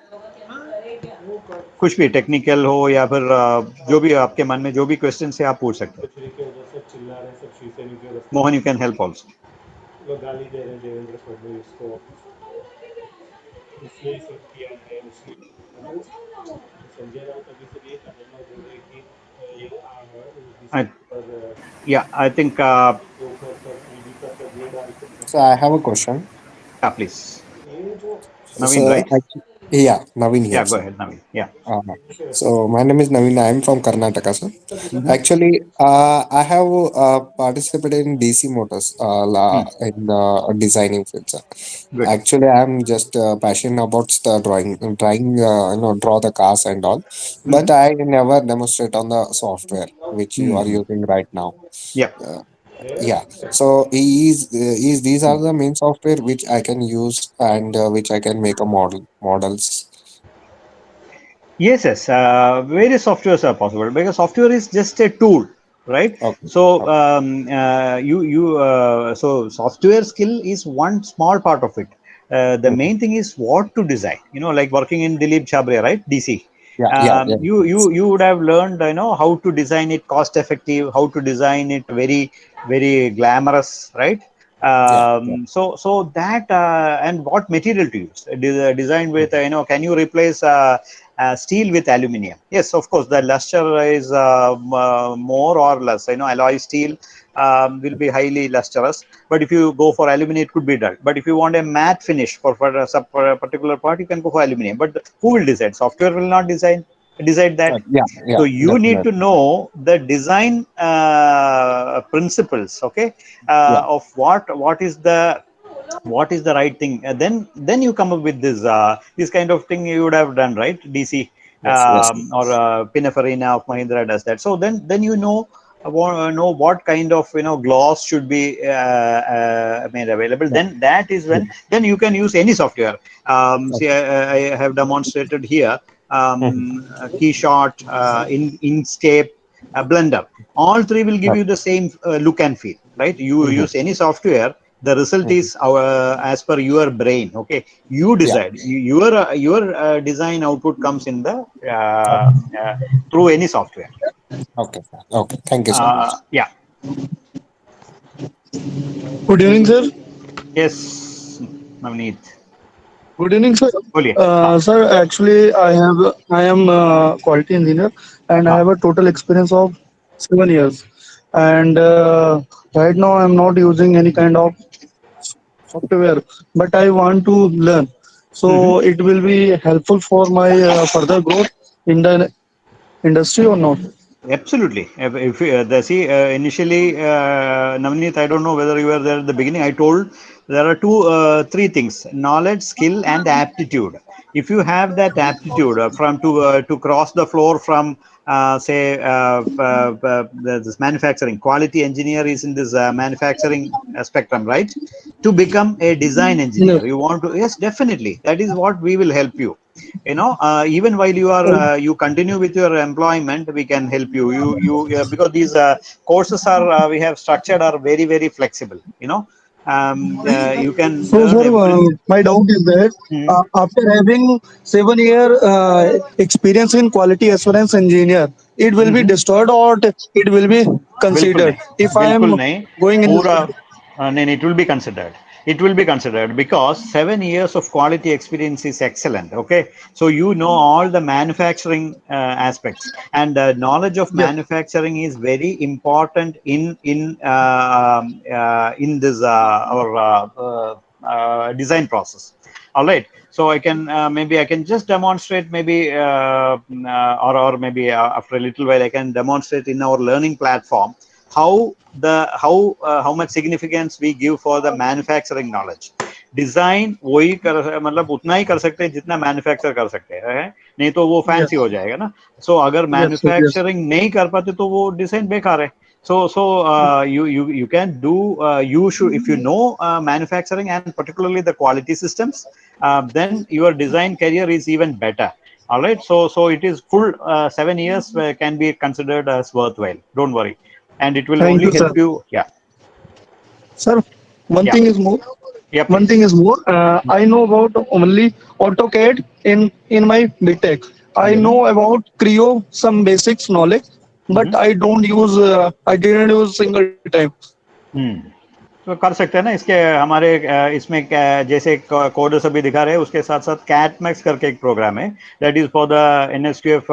कुछ भी technical हो या फिर जो भी आपके मन में जो भी क्वेश्चन है आप पूछ सकते हैं. Mohan, you can help also. गाली दे रहे देवेंद्र फडणवीस को, इसलिए सब किया है उसने. संजय राउत अभी से ये खतरनाक बोल रहे कि Yeah, I think So I have a question. yeah, please. Naveen, So right? yeah, Naveen here, Yeah, go sir. ahead, Naveen. Yeah. So my name is Naveen. I am from Karnataka, sir. Actually, I have participated in DC Motors in the designing field, sir. Good. Actually, I am just passionate about the drawing, draw the cars and all. But I never demonstrate on the software which you are using right now. Yeah. Uh, yeah. So is these are the main software which I can use and which I can make a models. Yes. Various softwares are possible because software is just a tool, right? Okay. So Okay. so software skill is one small part of it. The Mhm. main thing is what to design. Like working in Dilip Chabria, right? DC. Yeah. Yeah. Yeah. You would have learned how to design it cost effective, how to design it very very glamorous, right? Yeah. Yeah. So that and what material to use. Design with can you replace steel with aluminium? Yes, of course. The luster is more or less. Alloy steel will be highly lustrous, but if you go for aluminum, it could be dull. But if you want a matte finish for a particular part, you can go for aluminum. But who will decide? Software will not decide that. Yeah. So Yeah. you need to Definitely. know the design principles, okay, Yeah. of what is the right thing. Then you come up with this kind of thing you would have done, right? DC Yes. Yes. or Pininfarina of Mahindra does that. So then know what kind of gloss should be made available. Yeah. Then that is Yeah. when then you can use any software. See, Okay. I have demonstrated here Mhm. Keyshot, Inkscape, Blender. All three will give Okay. you the same look and feel, right? You use any software, The result is as per your brain. Okay, you decide. Your design output comes in the through any software. Okay, sir. Okay. Thank you so much. Yeah. Good evening, sir. Yes, Navneet. Good evening, sir. बोलिए. Sir, actually, I am a quality engineer, and I हाँ. have a total experience of 7 years. And right now, I'm not using any kind of software, but I want to learn. Mhm. So it will be helpful for my further growth in the industry or not? Absolutely. If initially, Navneet, I don't know whether you were there at the beginning. I told there are three things: knowledge, skill, and aptitude. If you have that aptitude from to cross the floor from say this manufacturing, quality engineer is in this manufacturing spectrum, right? To become a design Yes. engineer, you want to, yes, definitely. That is what we will help you. Even while you are you continue with your employment, we can help you because these courses are we have structured are very, very flexible. You can So, learn sir, everything. my doubt is that Mhm. after having 7 year experience in quality assurance engineer, it will be Mhm. destroyed or it will be बिल्कुल considered नहीं, if I am बिल्कुल नहीं. going in this पूरा field. नहीं, it will be considered. It will be considered because 7 years of quality experience is excellent. Okay, so you know all the manufacturing aspects, and knowledge of Yes. manufacturing is very important in this our design process. All right. So I can maybe I can just demonstrate maybe or maybe after a little while I can demonstrate in our learning platform how how much significance we give for the manufacturing knowledge. Design वही कर मतलब उतना ही कर सकते हैं जितना manufacture कर सकते हैं, नहीं तो वो फैंसी Yes. हो जाएगा ना. सो अगर Yes. Sir, yes. मैन्युफैक्चरिंग नहीं कर पाते तो वो डिजाइन बेकार है. So you can do you should, if you know manufacturing and particularly the quality systems, then your design career is even better. All right, so it is full 7 years can be considered as worthwhile. Don't worry, and it will Thank only you, sir. help you. Yeah. Sir, one Yeah. thing is more. Yeah, One please. thing is more. I know about only AutoCAD in my BTech. I Mhm. know about Creo some basics knowledge, but Mhm. I don't use. I didn't use single time. तो कर सकते हैं ना इसके हमारे इसमें जैसे coders अभी दिखा रहे हैं उसके साथ साथ कैटमैक्स करके एक प्रोग्राम है that is for the NSQF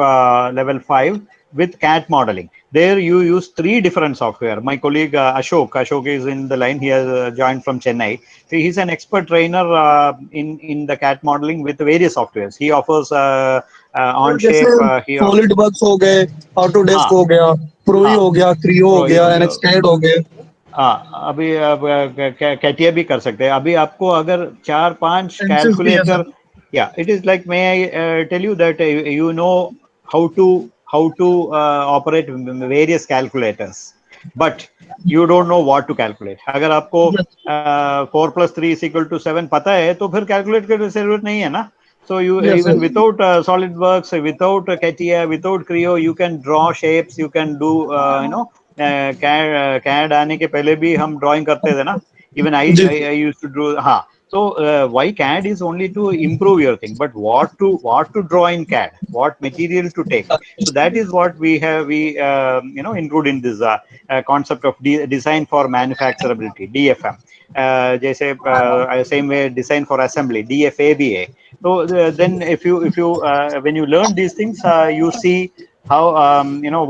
level 5 with CAT modeling. There you use 3 different software. My colleague Ashok is in the line. He has joined from Chennai. So he's an expert trainer in the CAT modeling with various softwares. He offers और जैसे Onshape. Solid works हो गए, Autodesk हाँ, हो गया, प्रोई हाँ. हो गया, क्रियो हो तो गया, एनएक्सकैड हो गए. हाँ, अभी अब कैटिया भी कर सकते हैं. अभी आपको अगर 4-5 एनसिस भी है कैलकुलेटर, सर. या it is like may I tell you that you know how to operate various calculators, but you don't know what to calculate. अगर आपको 4+3=7 पता है तो फिर कैलकुलेट करने की जरूरत नहीं है ना. So you yes even sir. without SolidWorks, without CATIA, without Creo, you can draw shapes. You can do CAD आने के पहले भी हम drawing करते थे ना. Even ji I used to do. हाँ. So why CAD is only to improve your thing, but what to draw in CAD, what material to take. So that is what we have include in this concept of design for manufacturability, DFM. जैसे same way design for assembly, DFABA. So then if you when you learn these things, you see how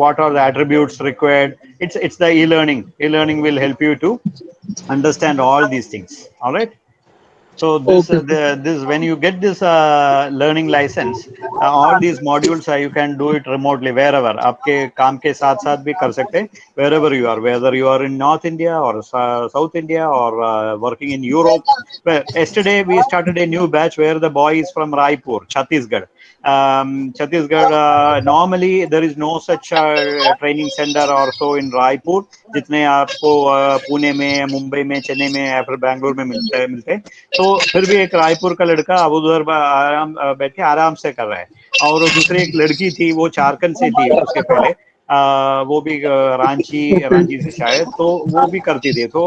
what are the attributes required. It's the e-learning will help you to understand all these things. All right. So okay sir. this when you get this learning license, all these modules you can do it remotely wherever. आपके काम के साथ साथ भी कर सकते हैं wherever you are, whether you are in North India or South India or working in Europe. Well, yesterday we started a new batch where the boy is from Raipur, Chhattisgarh. Chhattisgarh, normally there is no such training center or so in Raipur जितने आपको पुणे में, मुंबई में, चेन्नई में या फिर बैंगलोर में मिलते. तो फिर भी एक रायपुर का लड़का अब उधर आराम बैठ के आराम से कर रहा है. और दूसरी एक लड़की थी वो झारखंड से थी उसके पहले, वो भी रांची Okay. रांची से शायद, तो वो भी करती थी। तो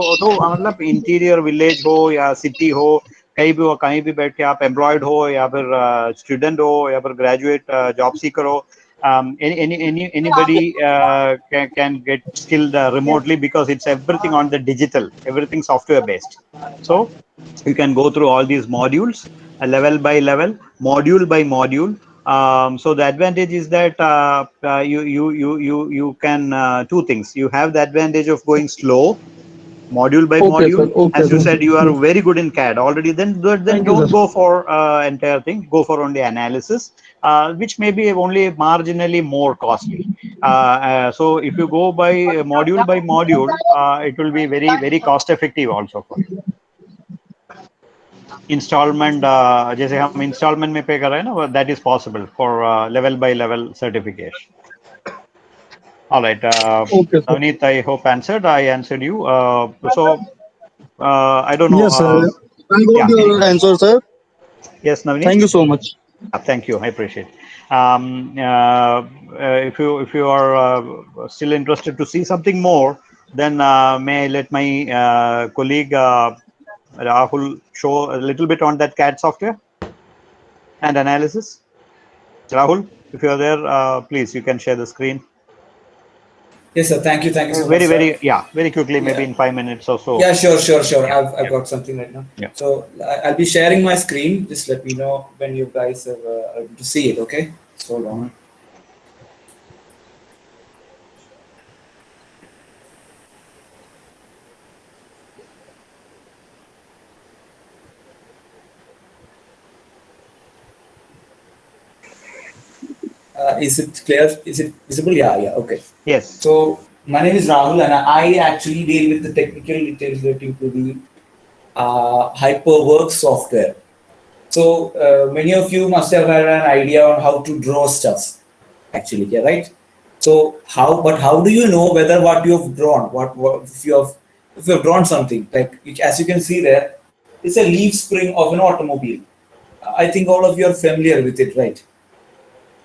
मतलब इंटीरियर विलेज हो या सिटी हो, कहीं भी हो, कहीं भी बैठ के आप एम्प्लॉयड हो या फिर स्टूडेंट हो या फिर ग्रेजुएट जॉब सीकर हो, anybody can get skilled remotely, because it's everything on the digital, everything software based. So you can go through all these modules, level by level, module by module. So the advantage is that you can two things. You have the advantage of going slow, module by Okay, sir. module. Okay, As you sir. said, you are very good in CAD already. Then Thank you, don't sir. go for entire thing. Go for only analysis, which may be only marginally more costly. So if you go by module, it will be very cost effective also for you. Instalment जैसे हम instalment में पे कर रहे हैं ना, that is possible for level by level certification. All right, Okay, sir. Navneet, I hope I answered you. So I don't know. Yes, sir. I got Yeah, your answer, sir. yes, Navneet. Thank you so much. Thank you. I appreciate. If you are still interested to see something more, then may I let my colleague Rahul show a little bit on that CAD software and analysis. Rahul, if you are there, please, you can share the screen. Yes, sir. Thank you so much, Very, sir. yeah, very quickly, maybe Yeah. in 5 minutes or so. Yeah, sure. Yeah, I've got something right now. Yeah. So I'll be sharing my screen. Just let me know when you guys are able to see it. Okay. So long. Mhm. Is it clear? Is it visible? Yeah. Okay. Yes. So my name is Rahul, and I actually deal with the technical details relating to the HyperWorks software. So many of you must have had an idea on how to draw stuff. Actually, yeah, right. So how do you know whether what you have drawn, what if you have drawn something like, as you can see there, it's a leaf spring of an automobile. I think all of you are familiar with it, right?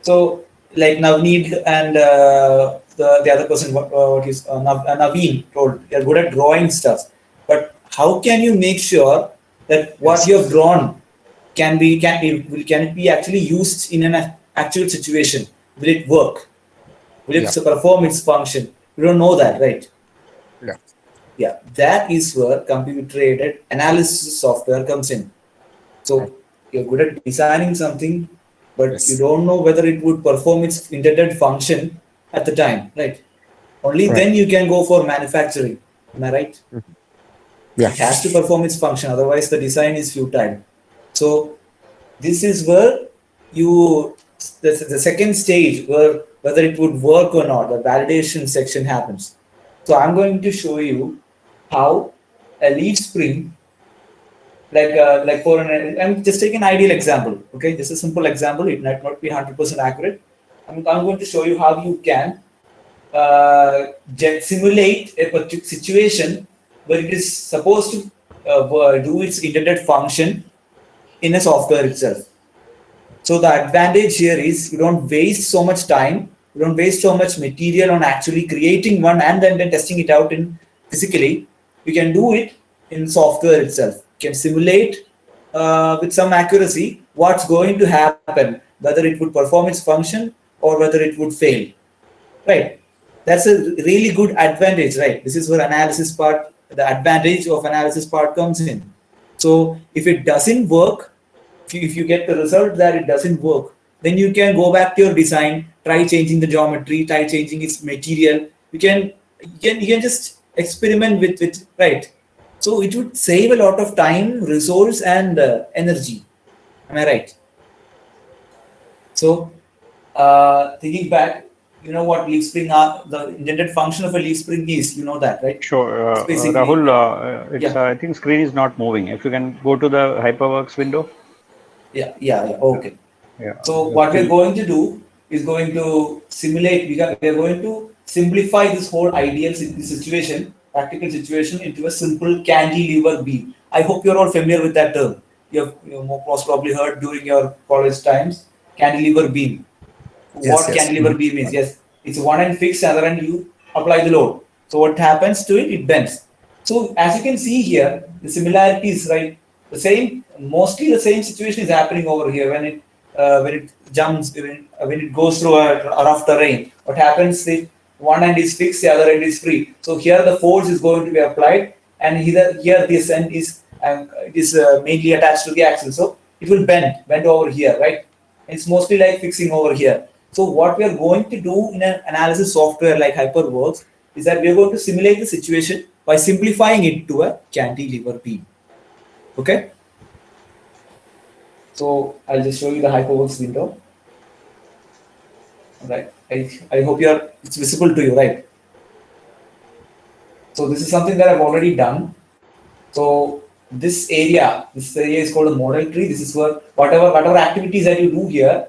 So like Navneet and the other person, what is Naveen told, you're good at drawing stuff, but how can you make sure that what you have drawn can it be actually used in an actual situation? Will it work? Will it Yeah. perform its function? We don't know that, right? Yeah. Yeah, that is where computer-aided analysis software comes in. So you're good at designing something, but Yes. you don't know whether it would perform its intended function at the time, right? Only Right. then you can go for manufacturing. Am I right? Yeah. It has to perform its function, otherwise the design is futile. So this is where the second stage where whether it would work or not, the validation section happens. So I'm going to show you how a leaf spring, I'm just taking an ideal example. Okay, just a simple example. It might not be 100% accurate. I'm going to show you how you can simulate a particular situation where it is supposed to do its intended function in a software itself. So the advantage here is you don't waste so much time, you don't waste so much material on actually creating one and then testing it out in physically. You can do it in software itself. You can simulate with some accuracy what's going to happen, whether it would perform its function or whether it would fail. Right. That's a really good advantage, right? This is where the advantage of analysis part comes in. So if it doesn't work, if you get the result that it doesn't work, then you can go back to your design, try changing the geometry, try changing its material. You can just experiment with it, right? So it would save a lot of time, resource, and energy. Am I right? So thinking back, you know what leaf spring are, the intended function of a leaf spring is, you know that, right? Sure. It's basically, Rahul, it's, yeah. I think screen is not moving. If you can go to the HyperWorks window. Yeah. Okay. Yeah. So what we're going to do is going to simulate. We're going to simplify this whole ideal situation, practical situation, into a simple cantilever beam. I hope you're all familiar with that term. You've most probably heard during your college times, cantilever beam. Yes. What Yes. cantilever beam is? Yes, It's one end fixed, other end you apply the load. So what happens to it? It bends. So as you can see here, the similarity is right. The same, mostly the same situation is happening over here when it jumps, when it goes through a rough terrain. What happens is one end is fixed, the other end is free. So here the force is going to be applied, and here this end is mainly attached to the axle. So it will bend over here, right? It's mostly like fixing over here. So what we are going to do in an analysis software like HyperWorks is that we are going to simulate the situation by simplifying it to a cantilever beam. Okay. So I'll just show you the HyperWorks window. Right. I hope it's visible to you, right? So this is something that I've already done. So this area is called a model tree. This is where whatever activities that you do here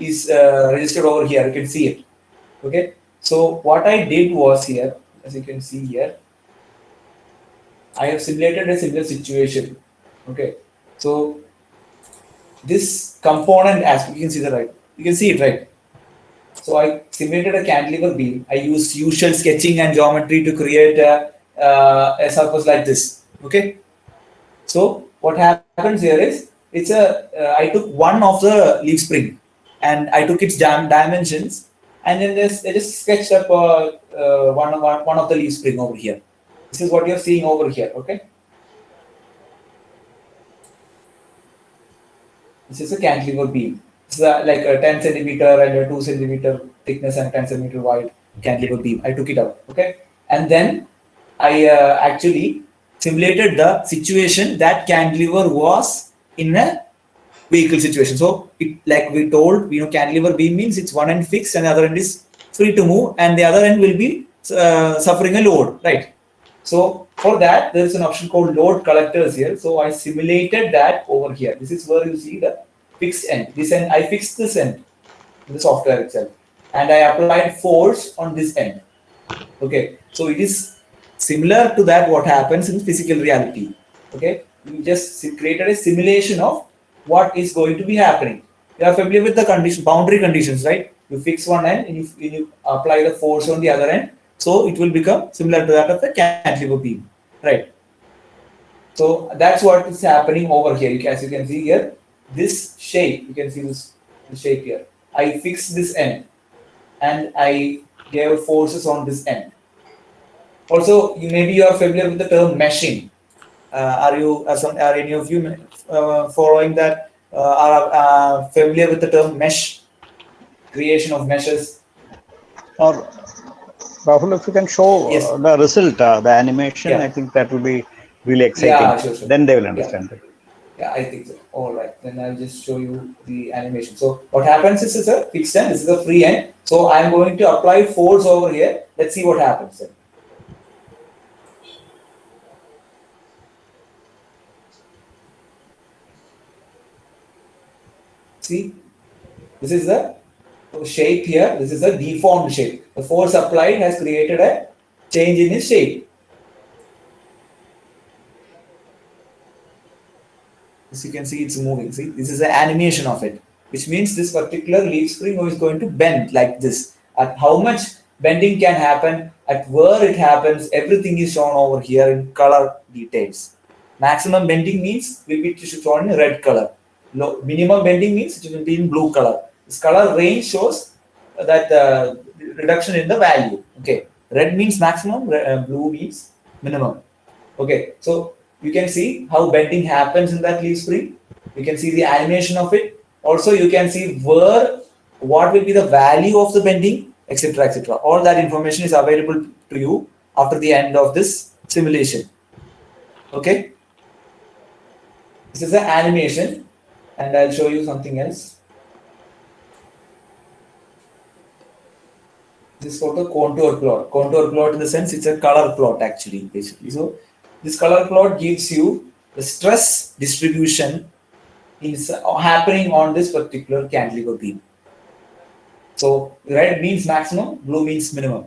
is registered over here. You can see it. Okay. So what I did was here, as you can see here, I have simulated a similar situation. Okay. So this component, as you can see you can see it, right? So I simulated a cantilever beam. I used usual sketching and geometry to create a surface like this. Okay. So what happens here is I took one of the leaf spring and I took its dimensions, and then I just sketched up one of the leaf spring over here. This is what you're seeing over here. Okay. This is a cantilever beam. It's like a 10 centimeter and a 2 centimeter thickness and 10 centimeter wide cantilever beam. I took it out. Okay. And then I actually simulated the situation that cantilever was in a vehicle situation. So like we told, cantilever beam means it's one end fixed and the other end is free to move, and the other end will be suffering a load, right? So for that, there is an option called load collectors here. So I simulated that over here. This is where you see the fixed end. This end, I fixed this end in the software itself, and I applied force on this end. Okay, so it is similar to that what happens in physical reality. Okay, you just created a simulation of what is going to be happening. You are familiar with the boundary conditions, right? You fix one end and you apply the force on the other end. So it will become similar to that of the cantilever beam, right? So that's what is happening over here. As you can see here, this shape, you can see this shape here. I fixed this end and I gave forces on this end. Also, maybe you are familiar with the term meshing. Are any of you following that? Are familiar with the term mesh? Creation of meshes. Or Rahul, if you can show Yes. the result, the animation, Yeah. I think that will be really exciting. Yeah, sure. Then they will understand it. Yeah, I think so. All right, then I'll just show you the animation. So what happens is, this is a fixed end, this is a free end. So I'm going to apply force over here. Let's see what happens then. See, this is the shape here. This is a deformed shape. The force applied has created a change in its shape. As you can see, it's moving. See, this is an animation of it, which means this particular leaf spring is going to bend like this. At how much bending can happen, at where it happens, everything is shown over here in color details. Maximum bending means will be shown in red color. Minimum bending means it will be in blue color. This color range shows that reduction in the value. Okay, red means maximum, blue means minimum. Okay, so you can see how bending happens in that leaf spring. You can see the animation of it. Also, you can see what will be the value of the bending, etc., etc. All that information is available to you after the end of this simulation. Okay, this is the animation, and I'll show you something else. This is called a contour plot. Contour plot in the sense it's a color plot actually, basically. So this color plot gives you the stress distribution is happening on this particular cantilever beam. So red means maximum, blue means minimum.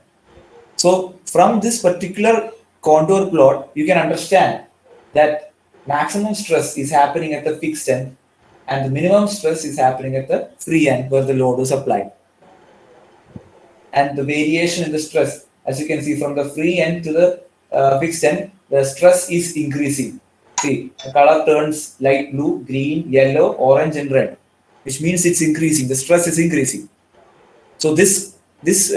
So from this particular contour plot, you can understand that maximum stress is happening at the fixed end and the minimum stress is happening at the free end where the load is applied. and the variation in the stress, as you can see from the free end to the fixed end, the stress is increasing. See, the color turns light blue, green, yellow, orange, and red, which means it's increasing. The stress is increasing. So this is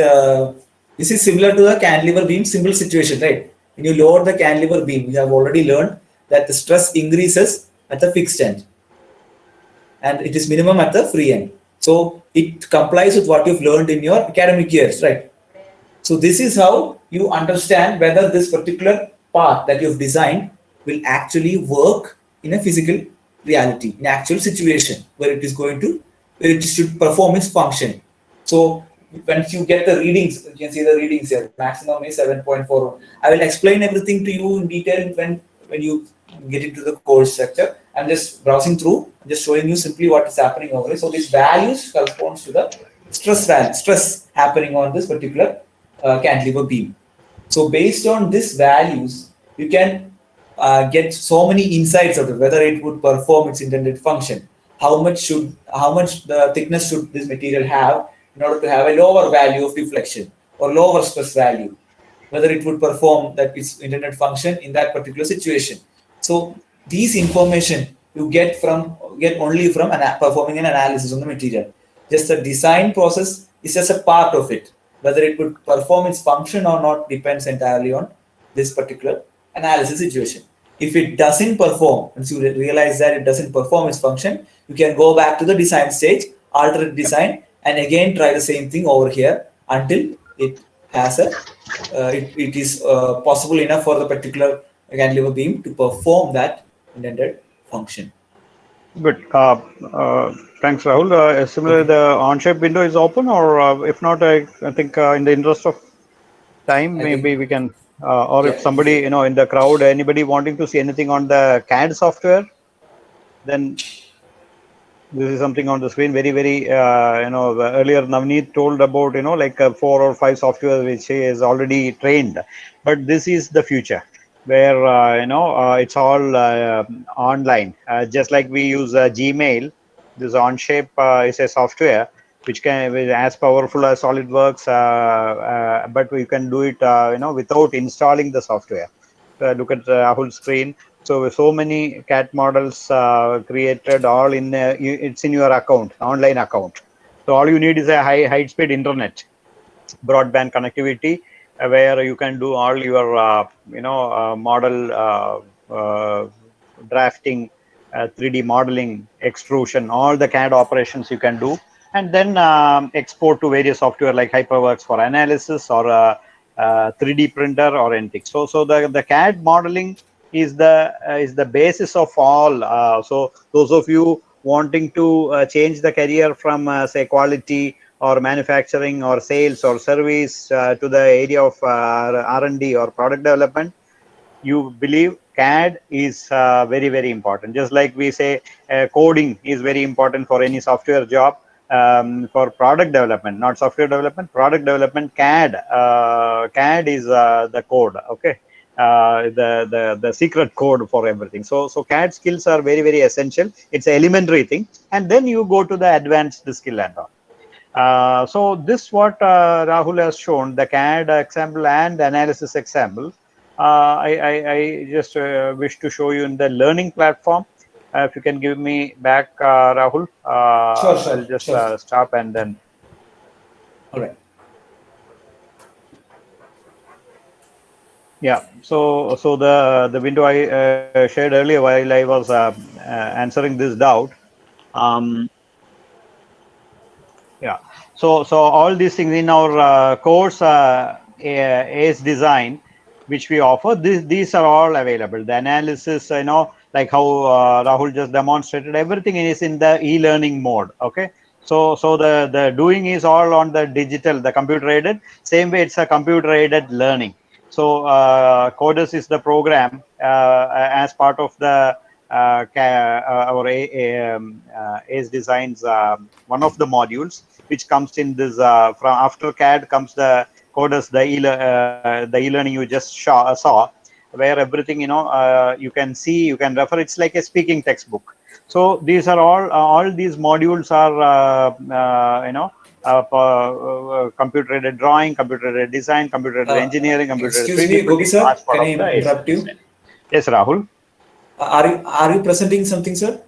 similar to the cantilever beam simple situation, right? When you load the cantilever beam, you have already learned that the stress increases at the fixed end, and it is minimum at the free end. So it complies with what you've learned in your academic years, right? So this is how you understand whether this particular part that you've designed will actually work in a physical reality, in actual situation where it should perform its function. So once you get the readings, you can see the readings here. Maximum is 7.4. I will explain everything to you in detail when you get into the course structure. I'm just browsing through, just showing you simply what is happening over here. So these values corresponds to the stress happening on this particular cantilever beam. So based on these values, you can get so many insights of it, whether it would perform its intended function, how much the thickness should this material have in order to have a lower value of deflection or lower stress value, whether it would perform that its intended function in that particular situation. So these information you get only from performing an analysis on the material. Just the design process is just a part of it. Whether it would perform its function or not depends entirely on this particular analysis situation. If it doesn't perform, once you realize that it doesn't perform its function, you can go back to the design stage, alter the design, and again try the same thing over here until it has it is possible enough for the particular cantilever beam to perform that intended function. Good. Thanks, Rahul. Similarly, the on-shape window is open, or if not, I think in the interest of time, maybe we can, or if somebody, in the crowd, anybody wanting to see anything on the CAD software, then this is something on the screen. Very, very, earlier Navneet told about, like 4 or 5 software which he is already trained, but this is the future where, it's all online. Just like we use Gmail, this Onshape is a software which can be as powerful as SolidWorks, but we can do it, without installing the software. Look at Rahul's screen. So many CAD models created, all in it's in your account, online account. So all you need is a high speed internet, broadband connectivity, where you can do all your model drafting, 3D modeling, extrusion, all the CAD operations you can do, and then export to various software like HyperWorks for analysis, or 3D printer, or anything. So the CAD modeling is the basis of all. So those of you wanting to change the career from say quality or manufacturing or sales or service to the area of R&D or product development, you believe CAD is very, very important. Just like we say coding is very important for any software job. For product development, not software development, product development, CAD is the code. Okay. The secret code for everything. So CAD skills are very, very essential. It's an elementary thing, and then you go to the advanced skill and all. So this what Rahul has shown, the CAD example and analysis example. I just wish to show you in the learning platform. If you can give me back, Rahul. Sure. I'll just stop and then. All right. Yeah, so the window I shared earlier while I was answering this doubt. Yeah, so all these things in our course ACE design, which we offer, these are all available. The analysis, like how Rahul just demonstrated, everything is in the e-learning mode. Okay. So the doing is all on the digital, the computer aided. Same way, it's a computer aided learning. So Codus is the program as part of the our ACE Designs, one of the modules which comes in this from after CAD comes the Codus, the e-learning you just saw, where everything you can see, you can refer. It's like a speaking textbook. So these are all these modules are computer-aided drawing, computer-aided design, computer-aided engineering, computer-aided Excuse 3D me, Gopi printing sir, as part can I of the interrupt you? design. Yes, Rahul. Are you presenting something, sir?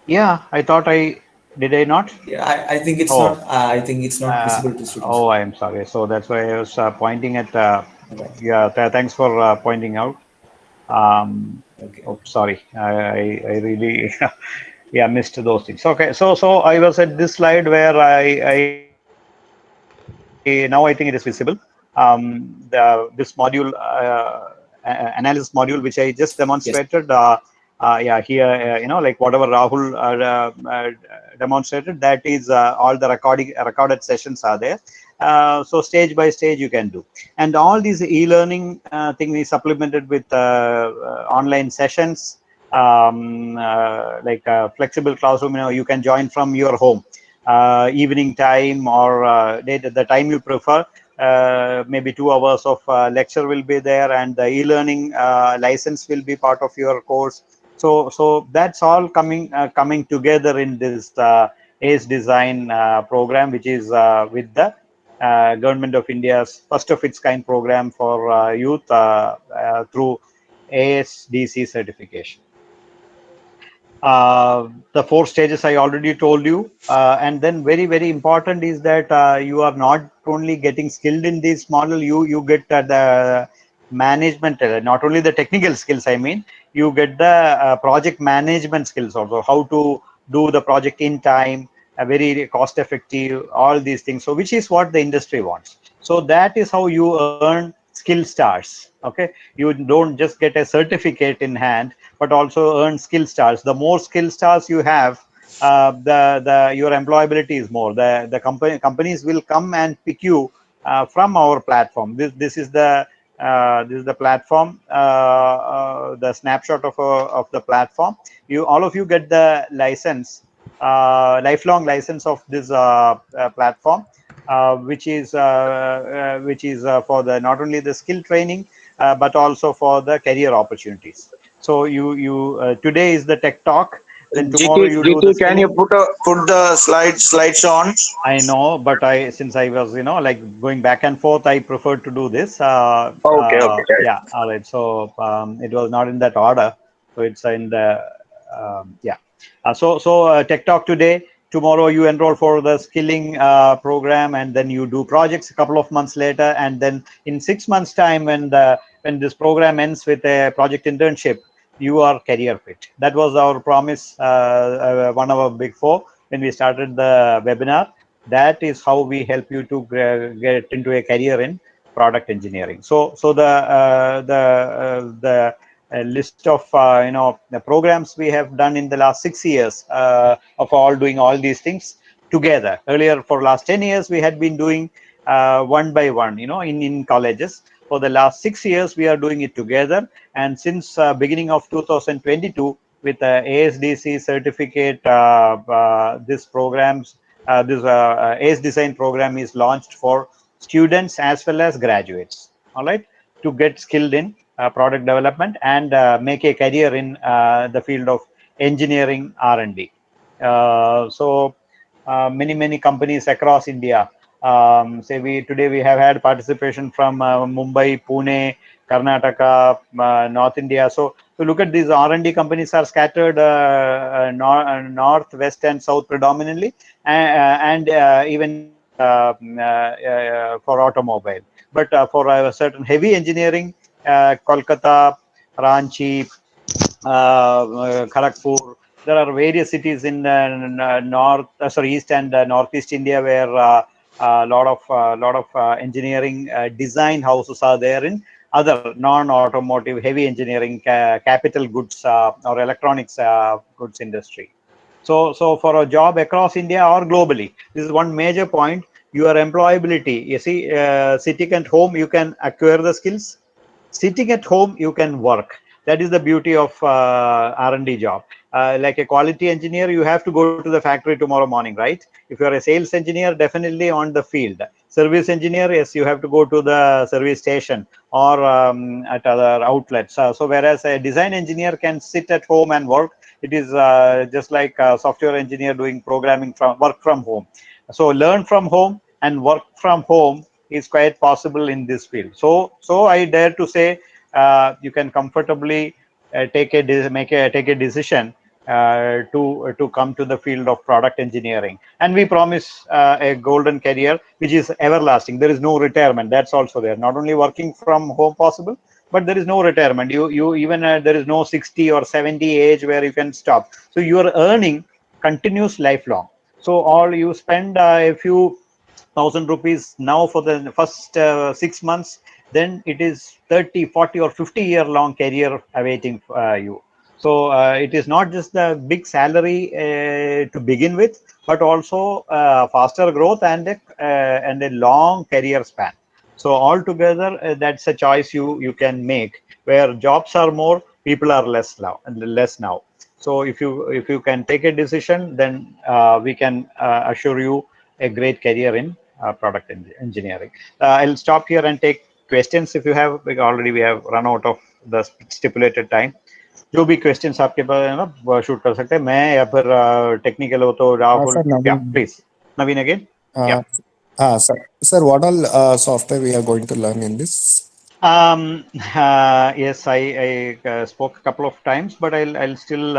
Yeah, I thought did I not? Yeah, I think it's not. Oh, I think it's not visible to students. oh, I am sorry. So that's why I was pointing at. Okay. Yeah, thanks for pointing out. Okay. Oh, sorry, I really yeah missed those things. Okay, so I was at this slide where I now I think it is visible. This module analysis module which I just Yes. demonstrated. Yeah, here like whatever Rahul demonstrated, that is all the recorded sessions are there. So stage by stage you can do, and all these e-learning thing is supplemented with online sessions, like flexible classroom. You can join from your home, evening time or the time you prefer. Maybe 2 hours of lecture will be there, and the e-learning license will be part of your course. So that's all coming together in this ACE Design program, which is with the Government of India's first of its kind program for youth through ASDC certification. The 4 stages I already told you, and then very important is that you are not only getting skilled in this model, you get the management, not only the technical skills. I mean, you get the project management skills also, how to do the project in time, very cost effective, all these things. So which is what the industry wants. So that is how you earn skill stars. Okay, you don't just get a certificate in hand, but also earn skill stars. The more skill stars you have, the your employability is more. The companies will come and pick you from our platform. This is the platform, the snapshot of the platform. You all of you get the license, lifelong license of this platform, which is for the not only the skill training, but also for the career opportunities. So you today is the tech talk. Then tomorrow you do the Can you skilling. put the slides on? I know, but since I was like going back and forth, I preferred to do this. Okay. Yeah, all right. So it was not in that order. So it's in the yeah. So Tech Talk today. Tomorrow you enroll for the skilling program, and then you do projects a couple of months later, and then in 6 months' time, when this program ends with a project internship, you are career fit. That was our promise. One of our big four when we started the webinar. That is how we help you to get into a career in product engineering. So the list of the programs we have done in the last 6 years of all doing all these things together. Earlier, for last 10 years, we had been doing one by one, in colleges. For the last 6 years, we are doing it together. And since beginning of 2022, with the ASDC certificate, this programs, ACE Design program is launched for students as well as graduates. All right, to get skilled in product development and make a career in the field of engineering R&D. So many companies across India. Say today we have had participation from Mumbai, Pune, Karnataka, North India. So look at these R&D companies are scattered north, west, and south predominantly, and even for automobile. But for a certain heavy engineering, Kolkata, Ranchi, Kharagpur. There are various cities in east and northeast India where a lot of engineering design houses are there in other non-automotive heavy engineering capital goods or electronics goods industry. So for a job across India or globally, this is one major point. Your employability. You see, sitting at home, you can acquire the skills. Sitting at home, you can work. That is the beauty of R&D job. Like a quality engineer, you have to go to the factory tomorrow morning, right? If you're a sales engineer, definitely on the field. Service engineer, yes, you have to go to the service station or at other outlets. So whereas a design engineer can sit at home and work, it is just like a software engineer doing programming from work from home. So learn from home and work from home is quite possible in this field. So I dare to say you can comfortably take a decision to come to the field of product engineering, and we promise a golden career which is everlasting. There is no retirement. That's also there. Not only working from home possible, but there is no retirement. You even there is no 60 or 70 age where you can stop. So your earning continues lifelong. So all you spend a few thousand rupees now for the first 6 months, then it is 30, 40 or 50-year long career awaiting you. So it is not just the big salary to begin with, but also faster growth and a long career span. So altogether, that's a choice you can make, where jobs are more, people are less now. So if you can take a decision, then we can assure you a great career in product engineering. I'll stop here and take questions if you have. Because already we have run out of the stipulated time. जो भी questions आपके पास है ना shoot कर सकते हैं, मैं या फिर टेक्निकल हो तो राहुल, Sir, या Naveen. Please Naveen again. Uh, sir, what all software we are going to learn in this? Yes, I spoke a couple of times, but I'll still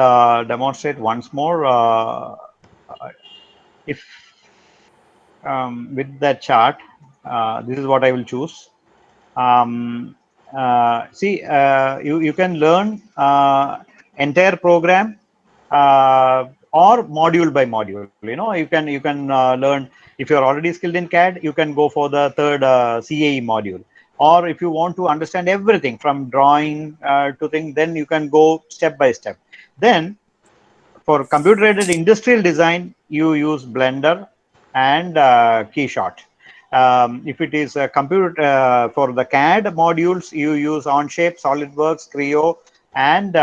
demonstrate once more. If with that chart, this is what I will choose. See, you can learn entire program or module by module. You can learn. If you're already skilled in CAD, you can go for the third CAE module. Or if you want to understand everything from drawing to things, then you can go step by step. Then for computer-aided industrial design, you use Blender and Keyshot. If it is a computer for the CAD modules, you use Onshape, SolidWorks, Creo, and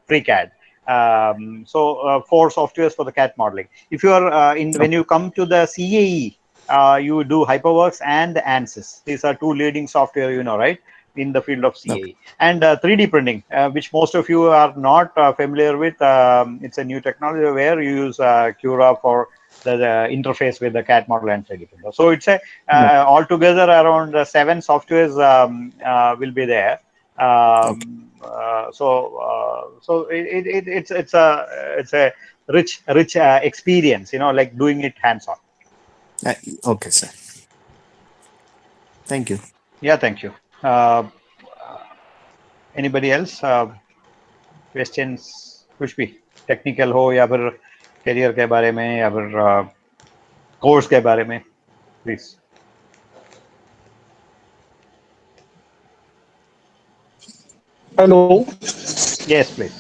FreeCAD. So 4 softwares for the CAD modeling. If you are when you come to the CAE, you do HyperWorks and ANSYS. These are 2 leading software, right, in the field of CAE. And 3D printing, which most of you are not familiar with. It's a new technology where you use Cura for the interface with the CAD model and 3D printer. So it's a altogether around 7 softwares will be there. So it's a rich experience, like doing it hands-on. Okay, sir. Thank you. Yeah, thank you. Anybody else? Questions कुछ भी technical हो या फिर career के बारे में या फिर कोर्स के बारे में, please. Hello. Yes please.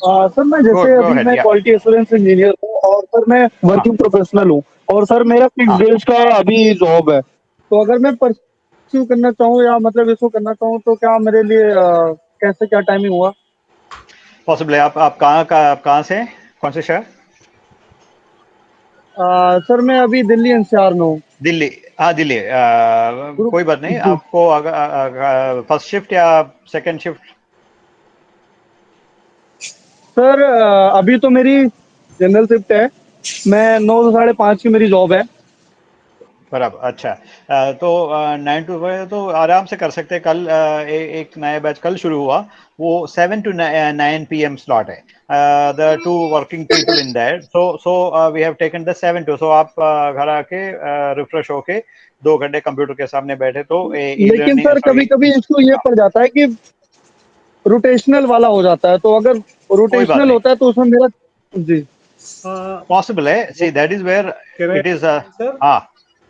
Sir मैं जैसे Go अभी ahead, मैं yeah. क्वालिटी एश्योरेंस इंजीनियर हूँ और सर मैं वर्किंग प्रोफेशनल हूँ और सर मेरा फिक्स डेज का अभी जॉब है. तो अगर मैं परस्यू करना चाहूँ या मतलब इसको करना चाहूँ तो क्या मेरे लिए कैसे क्या टाइमिंग हुआ? पॉसिबल है. आप कहाँ से, कौन से शहर? सर मैं अभी दिल्ली एनसीआर में हूँ. दिल्ली. हाँ, दिल्ली. कोई बात नहीं. जी. आपको अगर फर्स्ट शिफ्ट या सेकंड शिफ्ट? सर अभी तो मेरी जनरल शिफ्ट है. मैं 9 से 5:30 की मेरी जॉब है. बराबर. अच्छा. तो 9 to 5 तो आराम से कर सकते हैं. कल एक नया बैच कल शुरू हुआ, वो 7 to 9 PM स्लॉट है. the 2 working people in there, so we have taken the 7 to. so आप घर आके रिफ्रेश होके 2 घंटे कंप्यूटर के सामने बैठे तो लेकिन सर कभी कभी इसको ये पड़ जाता है कि रोटेशनल वाला हो जाता है, तो अगर रोटेशनल होता है तो उसमें मेरा जी पॉसिबल है. See that is where it is.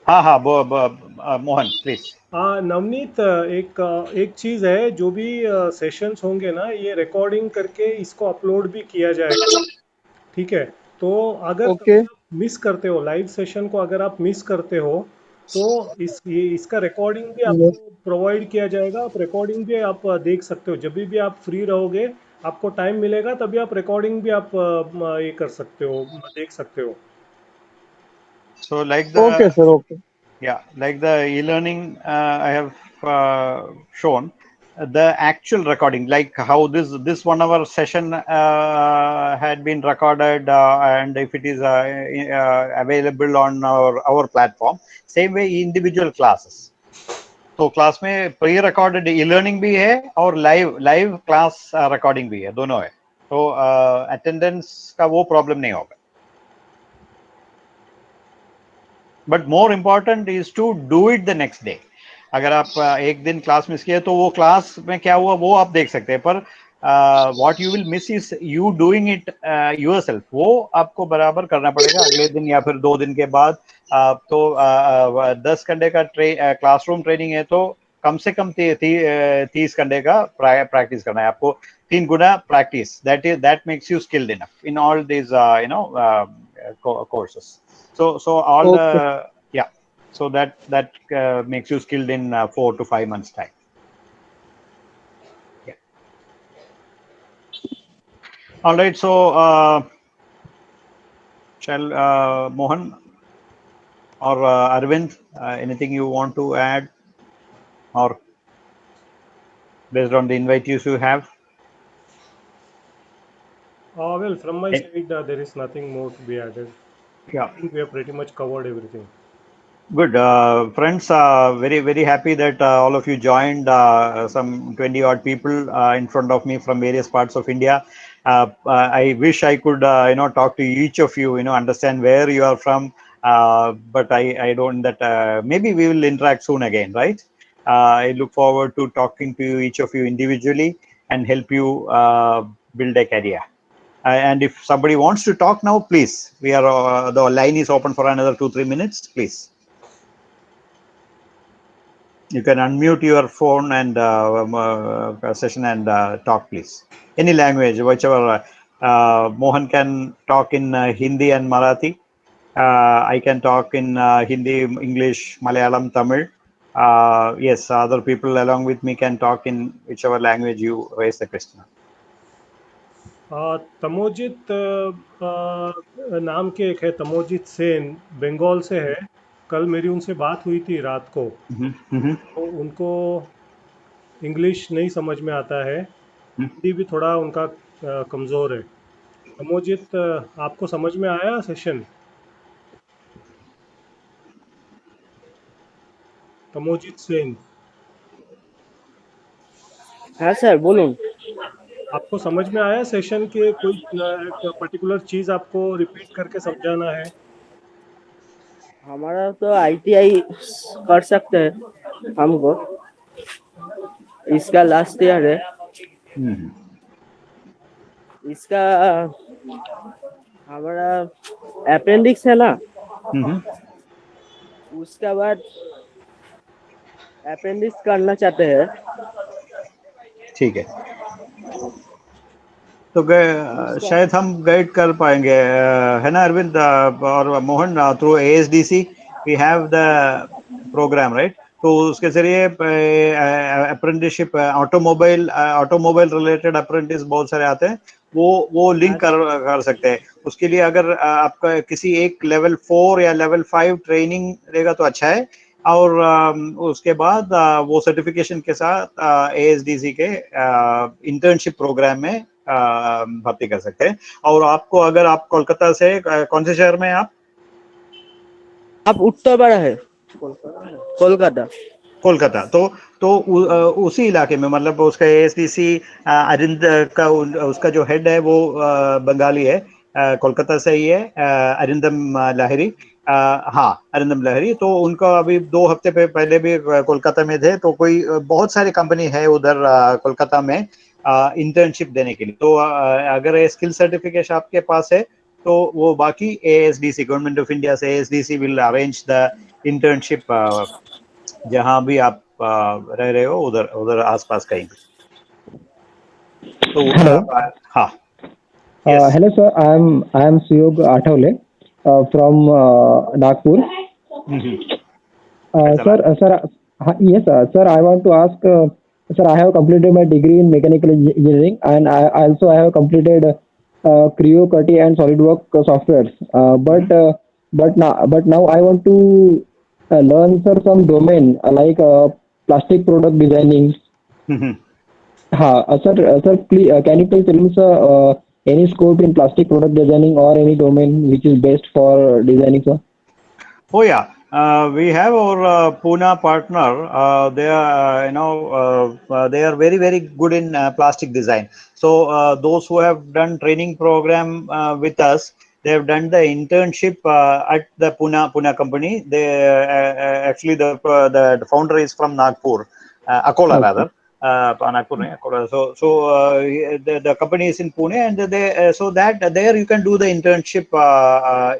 हाँ, मोहन प्लीज. नवनीत, एक चीज़ है, जो भी सेशंस होंगे ना, ये रिकॉर्डिंग करके इसको अपलोड भी किया जाएगा. ठीक है. तो अगर ओके. आप मिस करते हो लाइव सेशन को, अगर आप मिस करते हो तो इसका रिकॉर्डिंग भी आपको प्रोवाइड किया जाएगा. आप रिकॉर्डिंग भी आप देख सकते हो. जब भी आप फ्री रहोगे, आपको टाइम मिलेगा, तभी आप रिकॉर्डिंग भी आप ये कर सकते हो, देख सकते हो. So like the okay sir. Okay. yeah, like the e-learning I have shown. the actual recording, like how this 1 hour session had been recorded, and if it is available on our platform, same way individual classes. तो class में pre recorded e learning भी है और live class recording भी है, दोनों है, तो अटेंडेंस का वो प्रॉब्लम नहीं होगा. But more important is to do it the next day. अगर आप एक दिन क्लास मिस किए तो वो क्लास में क्या हुआ वो आप देख सकते हैं, पर what you will miss is you doing it yourself. वो आपको बराबर करना पड़ेगा अगले दिन या फिर 2 दिन के बाद. तो 10 घंटे का क्लासरूम ट्रेनिंग है, तो कम से कम 30 घंटे का प्रैक्टिस करना है आपको, 3 गुना practice. That makes you skilled enough in all this courses. So all so that makes you skilled in 4 to 5 months time. Yeah. All right. So shall Mohan or Arvind, anything you want to add, or based on the invitees you have? Well, from my side, there is nothing more to be added. Yeah. I think we have pretty much covered everything. Good. Friends, very happy that all of you joined, some 20 odd people in front of me from various parts of India. I wish I could talk to each of you, understand where you are from, but I don't. That maybe we will interact soon again, right? I look forward to talking to each of you individually and help you build a career. And if somebody wants to talk now, please, we are the line is open for another 2-3 minutes, please. You can unmute your phone and session and talk, please. Any language, whichever. Mohan can talk in Hindi and Marathi. I can talk in Hindi, English, Malayalam, Tamil. Yes, other people along with me can talk in whichever language you raise the question. तमोजित नाम के एक है, तमोजित सेन, बंगाल से है. कल मेरी उनसे बात हुई थी रात को. तो उनको इंग्लिश नहीं समझ में आता है, हिंदी भी थोड़ा उनका कमज़ोर है. तमोजित, आपको समझ में आया सेशन? तमोजित सेन, हाँ सर बोलून. आपको समझ में आया सेशन के कोई पर्टिकुलर चीज़ आपको रिपीट करके समझाना है? हमारा तो ITI कर सकते हैं हमको, इसका लास्ट ईयर है. इसका हमारा अपेंडिक्स है ना, उसका बाद अपेंडिक्स करना चाहते हैं. ठीक है, तो शायद हम गाइड कर पाएंगे, है ना अरविंद और Mohan? Through ASDC we have the programme, right? तो उसके जरिए अप्रेंटिसशिप, ऑटोमोबाइल रिलेटेड अप्रेंटिस बहुत सारे आते हैं, वो लिंक कर सकते हैं. उसके लिए अगर आपका किसी एक लेवल 4 या लेवल 5 ट्रेनिंग रहेगा तो अच्छा है, और उसके बाद वो सर्टिफिकेशन के साथ ASDC के इंटर्नशिप प्रोग्राम में भर्ती कर सकते हैं. और आपको, अगर आप कोलकाता से, कौन से शहर में आप उत्तर बड़ा है, कोलकाता. तो उसी इलाके में, मतलब उसका ASDC अरिंद का, उसका जो हेड है वो बंगाली है, कोलकाता से ही है, अरिंदम लाहिरी. हाँ, अरिंदम लाहिरी. तो उनका अभी 2 हफ्ते पहले भी कोलकाता में थे, तो कोई बहुत सारी कंपनी है उधर कोलकाता में इंटर्नशिप देने के लिए. तो अगर स्किल सर्टिफिकेशन आपके पास है तो वो बाकी ASDC, गवर्नमेंट ऑफ इंडिया से ASDC will arrange the internship जहां भी आप रह रहे हो, उधर आसपास कहीं भी. तो हाँ. Hello sir, I am Suyog Athawale from Nagpur. Yes sir, I want to ask, sir, I have completed my degree in mechanical engineering, and I also have completed Creo, CATIA and SolidWorks softwares. But now I want to learn, sir, some domain like plastic product designing. Sir, please, can you please tell me, sir, any scope in plastic product designing or any domain which is best for designing, sir? Oh yeah, we have our Pune partner. They are, they are very good in plastic design. So those who have done training program with us, they have done the internship at the Pune company. They actually the founder is from Nagpur, Akola Okay. rather. Nagpur, nahi, Akola. The company is in Pune, and they so that there you can do the internship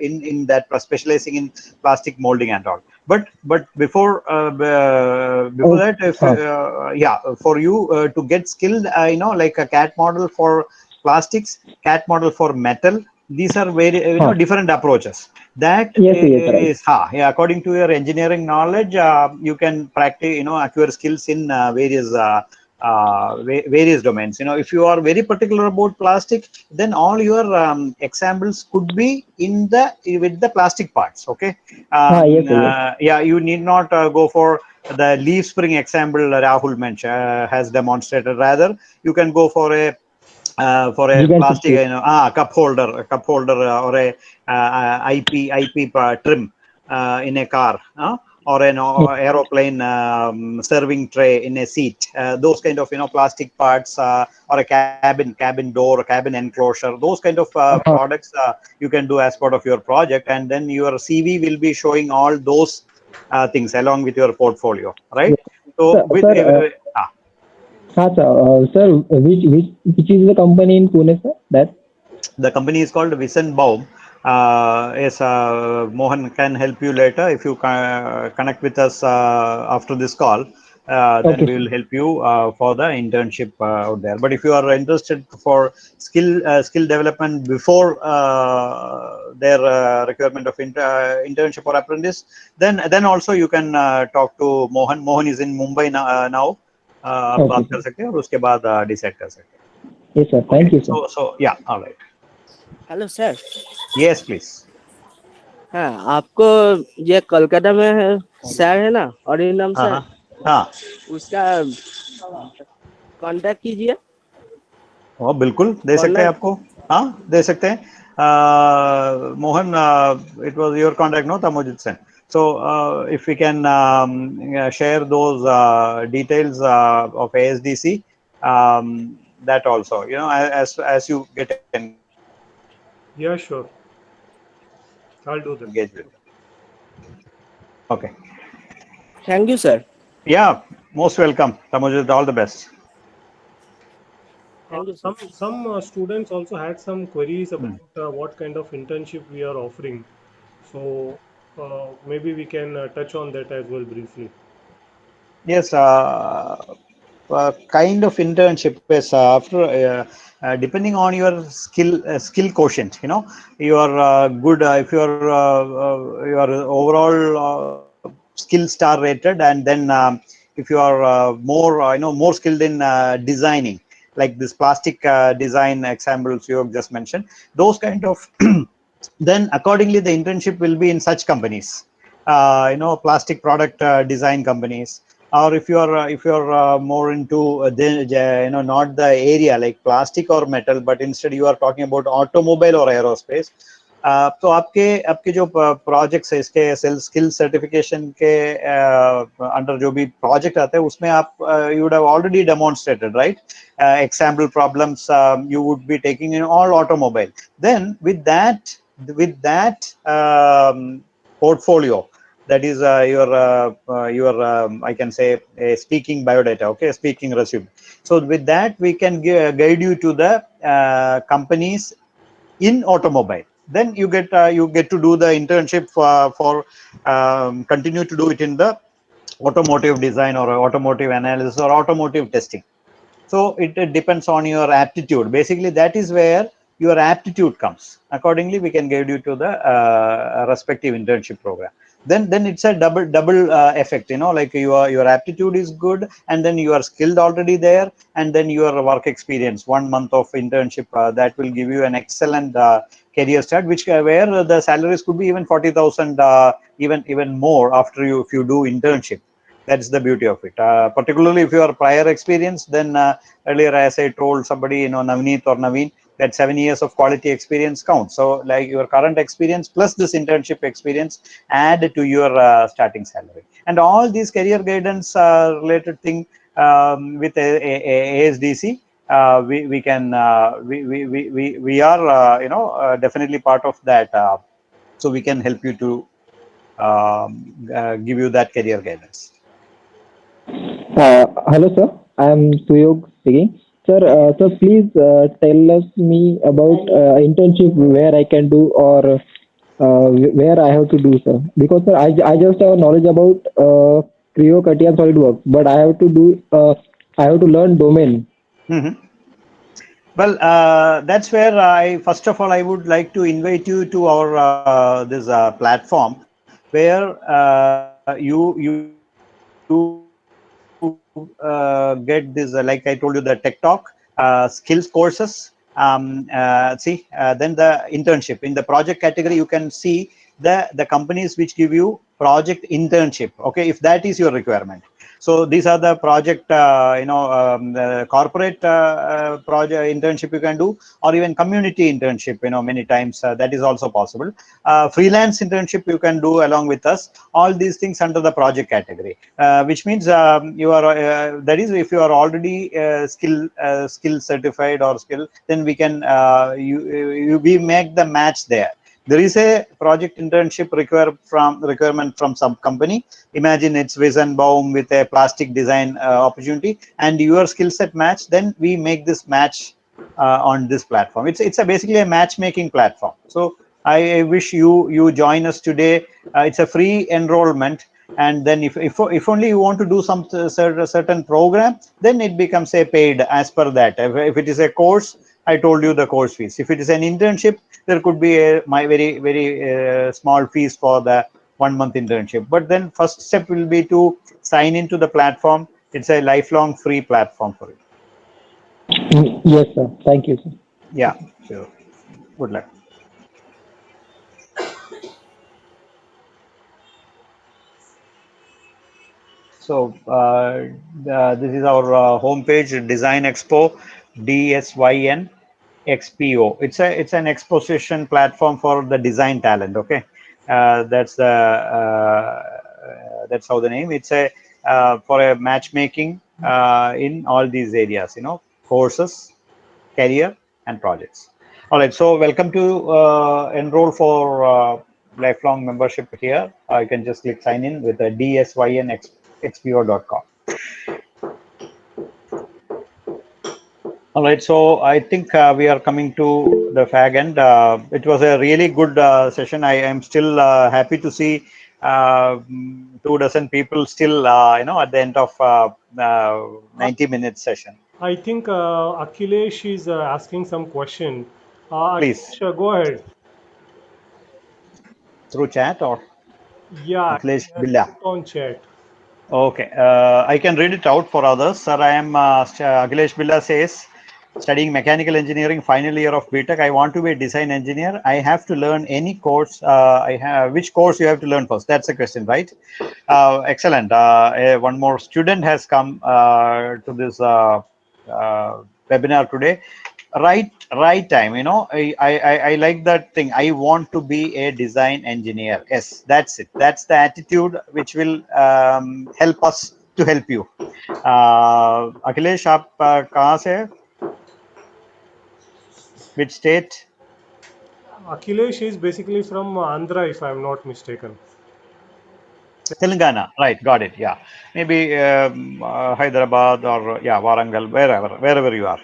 in that specializing in plastic molding and all. But before Oh, that, if huh. yeah, for you to get skilled, like a CAT model for plastics, CAT model for metal, these are very Huh. different approaches. That Yes, yes, right. is yeah, according to your engineering knowledge, you can practice, acquire skills in various domains. If you are very particular about plastic, then all your examples could be in the with the plastic parts. Okay. Yes, sir, yes. Yeah, you need not go for the leaf spring example Rahul mentioned has demonstrated. Rather, you can go for a Gigantic plastic, sheet. cup holder, or a IP trim in a car, or an Yes, aeroplane serving tray in a seat. Those kind of plastic parts, or a cabin door, cabin enclosure. Those kind of huh. products you can do as part of your project, and then your CV will be showing all those things along with your portfolio, right? Yes. So with Sir, sir, which is the company in Pune, sir? That the company is called Vision Baum. Yes, Mohan can help you later if you connect with us after this call. Then okay, we sir. will help you for the internship out there. But if you are interested for skill development before their requirement of internship or apprentice, then also you can talk to Mohan. Mohan is in Mumbai now. आप Okay, बात sir. कर सकते हैं और उसके बाद decide कर सकते हैं. Yes, sir. Okay. Thank you, sir. So yeah, all right. Hello sir. Yes, please. हाँ, आपको ये कोलकाता में है, सर है ना, अरिंदम हाँ सर, हाँ हाँ. उसका कांटेक्ट कीजिए। बिल्कुल दे सकते हैं कॉन्टैक्ट आपको. हाँ, दे सकते हैं. Mohan, it was your contact, no, Tamojit Sen. So if we can share those details of ASDC, that also, as you get engaged with them. Yeah, sure. I'll do that. Okay. Thank you sir. Yeah, most welcome, Tamojit. All the best. Thank you sir. Some students also had some queries Hmm. about what kind of internship we are offering. So maybe we can touch on that as well briefly. Yes, kind of internship is after depending on your skill quotient. You are good if you are overall skill star rated, and then if you are more skilled in designing, like this plastic design examples you have just mentioned, those kind of then accordingly the internship will be in such companies, plastic product design companies. Or if you're more into not the area like plastic or metal, but instead you are talking about automobile or aerospace. तो आपके जो projects है इसके skill certification के under जो भी project आते हैं उसमें आप you would have already demonstrated, right, example problems you would be taking in all automobile. Then with that portfolio, that is your I can say a speaking biodata, okay, speaking resume. So with that we can guide you to the companies in automobile. Then you get to do the internship for continue to do it in the automotive design or automotive analysis or automotive testing. So it depends on your aptitude. Basically, that is where your aptitude comes. Accordingly, we can guide you to the respective internship program. Then it's a double effect. Like your aptitude is good, and then you are skilled already there, and then your work experience, 1 month of internship, that will give you an excellent career start, which where the salaries could be even 40,000, even more after if you do internship. That's the beauty of it. Particularly if you are prior experience, then earlier, as I told somebody, Navneet or Naveen, that 7 years of quality experience counts. So like your current experience plus this internship experience add to your starting salary. And all these career guidance related thing with ASDC, we can we are definitely part of that. So we can help you to give you that career guidance. Hello, sir. I am Suyog speaking. Sir, please tell us me about internship where I can do or where I have to do, sir. Because sir, I just have knowledge about Creo, CATIA, and SolidWorks, but I have to learn domain. Mm-hmm. Well, that's where first of all, I would like to invite you to our this platform where you get this, like I told you, the Tech Talk, skills courses. Then the internship in the project category, you can see the companies which give you project internship. Okay, if that is your requirement. So these are the project, the corporate project internship you can do, or even community internship. Many times that is also possible. Freelance internship you can do along with us. All these things under the project category, which means you are that is if you are already skill certified or skill, then we can we make the match there. There is a project internship requirement from some company. Imagine it's Weizenbaum with a plastic design opportunity, and your skill set match. Then we make this match on this platform. It's basically a matchmaking platform. So I wish you join us today. It's a free enrollment, and then if only you want to do some certain program, then it becomes a paid as per that. If it is a course, I told you the course fees. If it is an internship, there could be my very small fees for the 1 month internship. But then first step will be to sign into the platform. It's a lifelong free platform for you. Yes, sir. Thank you, sir. Yeah, sure. Good luck. So this is our homepage, Design Expo, DSYN XPO. It's an exposition platform for the design talent. Okay, that's how the name. It's a for a matchmaking in all these areas. Courses, career, and projects. All right. So welcome to enroll for lifelong membership here. You can just click sign in with the dsynxpo.com. All right, so I think we are coming to the fag end. It was a really good session. I am still happy to see 2 dozen people still, at the end of 90-minute session. I think Akhilesh is asking some question. Please, Akhilesh, go ahead. through chat or Yeah, Akhilesh he has Billa. put on chat. Okay, I can read it out for others. Sir, I am Akhilesh Billa says, studying mechanical engineering, final year of BTech. I want to be a design engineer. I have to learn any course. Which course you have to learn first? That's the question, right? Excellent. One more student has come to this webinar today. Right time. I like that thing. I want to be a design engineer. Yes, that's it. That's the attitude which will help us to help you. Akhilesh, आप कहाँ से हैं? Which state? Akhilesh is basically from Andhra, if I'm not mistaken. Telangana, right? Got it. Yeah, maybe Hyderabad or Warangal, wherever you are.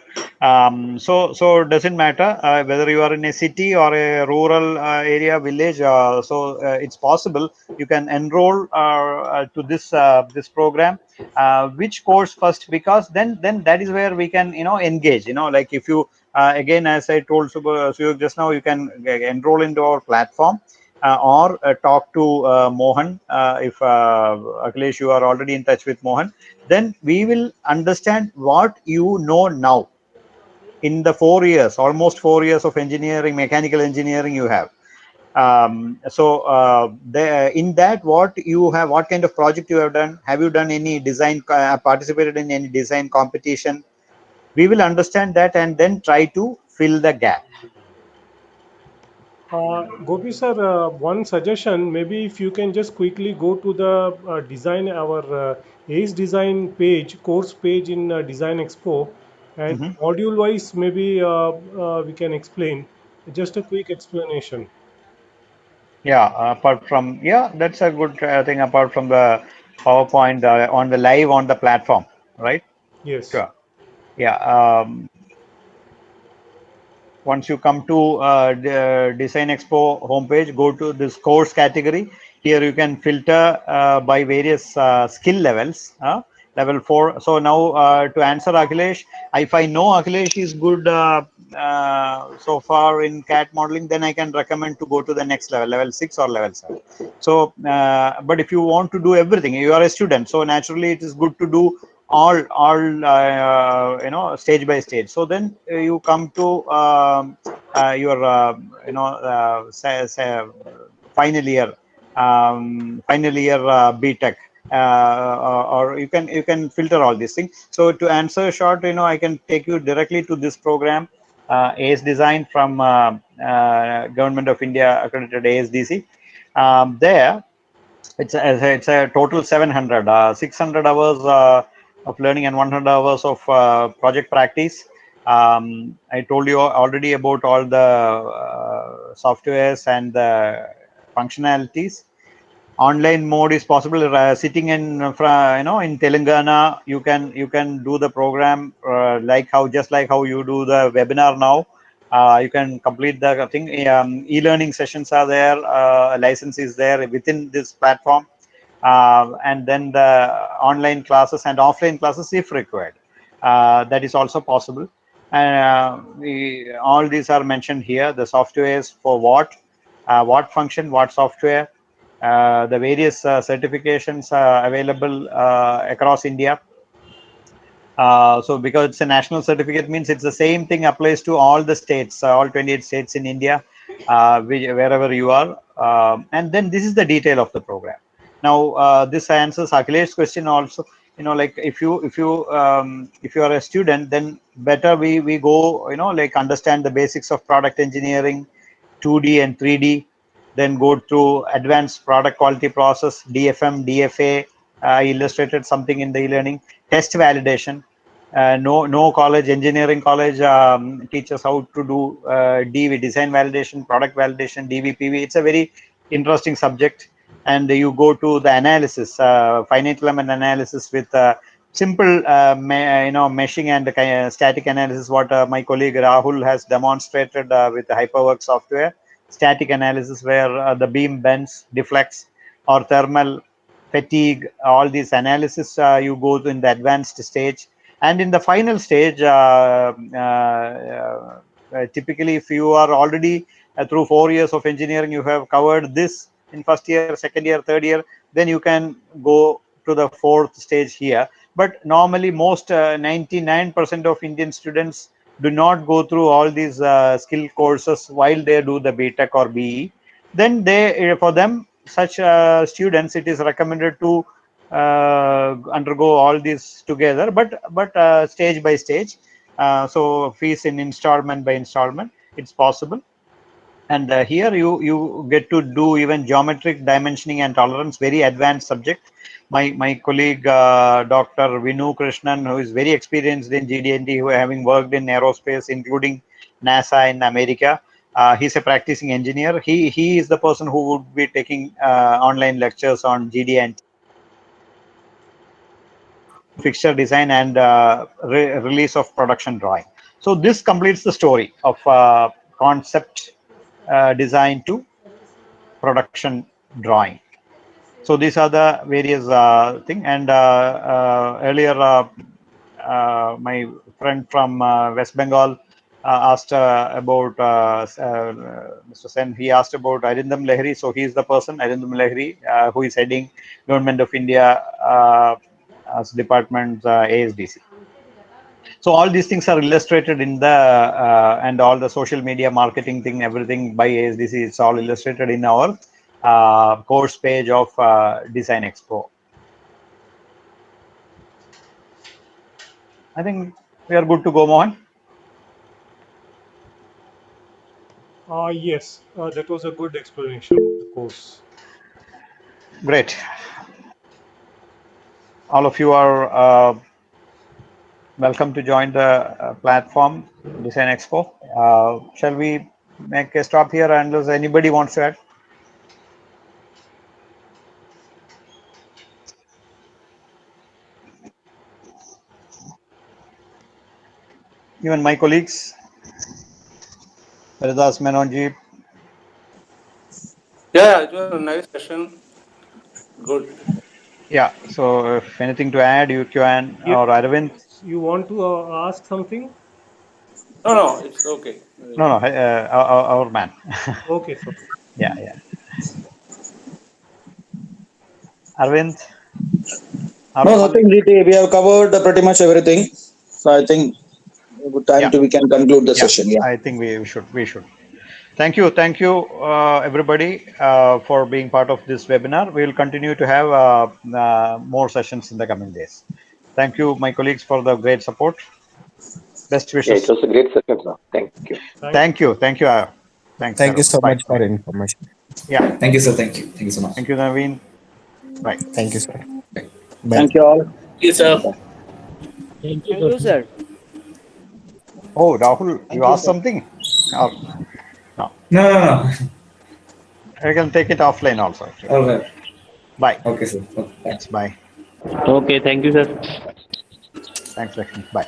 So it doesn't matter whether you are in a city or a rural area, village. So it's possible you can enroll to this program. Which course first? Because then that is where we can engage. Like if you again, as I told Suyog just now, you can enroll into our platform. Or talk to Mohan. If Akhilesh, you are already in touch with Mohan, then we will understand what you know now in the 4 years, almost 4 years of engineering, mechanical engineering you have. In that, what kind of project you have done? Have you done any design, participated in any design competition? We will understand that and then try to fill the gap. Gopi sir, one suggestion, maybe if you can just quickly go to the our ACE design page, course page in Design Expo, and Mhm. module wise, maybe we can explain. Just a quick explanation. Yeah, apart from, yeah, that's a good thing apart from the PowerPoint on the live on the platform, right? Yes. Sure. Yeah. Once you come to the Design Expo homepage, go to this course category. Here you can filter by various skill levels. Level 4. So now to answer Akhilesh, if I know Akhilesh is good so far in CAD modeling, then I can recommend to go to the next level, level 6 or level 7. So, but if you want to do everything, you are a student, so naturally it is good to do all stage by stage. So then you come to your final year BTech, or you can filter all these things. So to answer short, I can take you directly to this program, ACE Design from Government of India accredited ASDC. There it's a total 700, 600 hours of learning and 100 hours of project practice. I told you already about all the softwares and the functionalities. Online mode is possible. Sitting in Telangana, you can do the program just like how you do the webinar now. You can complete the thing. E-learning sessions are there. License is there within this platform, and then the online classes and offline classes if required. That is also possible. All these are mentioned here. The softwares for what function, what software, the various certifications available across India. So because it's a national certificate means it's the same thing applies to all the states, all 28 states in India, wherever you are. And then this is the detail of the program. Now this answers Akhilesh's question also. Like if you are a student, then better we go, like understand the basics of product engineering, 2D and 3D, then go to advanced product quality process, DFM, DFA. I illustrated something in the e-learning. Test validation. No college, engineering college teaches how to do DV, design validation, product validation, DVPV. It's a very interesting subject. And you go to the analysis, finite element analysis with simple meshing and static analysis, what my colleague Rahul has demonstrated with the Hyperworks software. Static analysis where the beam bends, deflects, or thermal fatigue, all these analysis you go to in the advanced stage. And in the final stage, typically if you are already through 4 years of engineering, you have covered this in first year, second year, third year, then you can go to the fourth stage here. But normally most 99% of Indian students do not go through all these skill courses while they do the BTech or BE. Then for them, such students, it is recommended to undergo all these together, but stage by stage. So fees in installment by installment, it's possible. And here you get to do even geometric dimensioning and tolerance, very advanced subject. My colleague Dr. Vinu Krishnan, who is very experienced in GD&T, who having worked in aerospace, including NASA in America. He's a practicing engineer. He is the person who would be taking online lectures on GD&T, fixture design, and release of production drawing. So this completes the story of concept design to production drawing. So these are the various thing. And earlier my friend from West Bengal asked about Mr. Sen. He asked about Arindam Lahiri. So he is the person, Arindam Lahiri, who is heading Government of India as department ASDC. So all these things are illustrated in the and all the social media marketing thing, everything by ASDC. It's all illustrated in our course page of Design Expo. I think we are good to go, Mohan. Yes, that was a good explanation of the course. Great. All of you are welcome to join the platform Design Expo. Shall we make a stop here unless anybody wants to add? Even my colleagues, Haridas Menonji. Yeah, it was a nice session. Good. Yeah, so if anything to add, you can, Yeah. or Arvind. You want to ask something? No, it's okay. No, our man. Okay, sir. Yeah. Arvind. No, nothing, GT. We have covered pretty much everything. So I think good time Yeah. we can conclude the session. Yeah. I think we should. Thank you, everybody, for being part of this webinar. We will continue to have more sessions in the coming days. Thank you, my colleagues, for the great support. Best wishes. Yeah, it was a great session, sir. Thank you. Thank you. Thanks. Thank you so Bye. much for information. Yeah. Thank you, sir. Thank you so much. Thank you, Naveen. Bye. Thank you, sir. Bye. Thank you all. Yes, sir. Thank you, sir. Oh, Rahul, you asked something? Oh, No. I can take it offline also. All right. Bye. Okay, sir. Okay. Thanks. Bye. Okay, thank you, sir. Thanks, Lakshmi. Bye.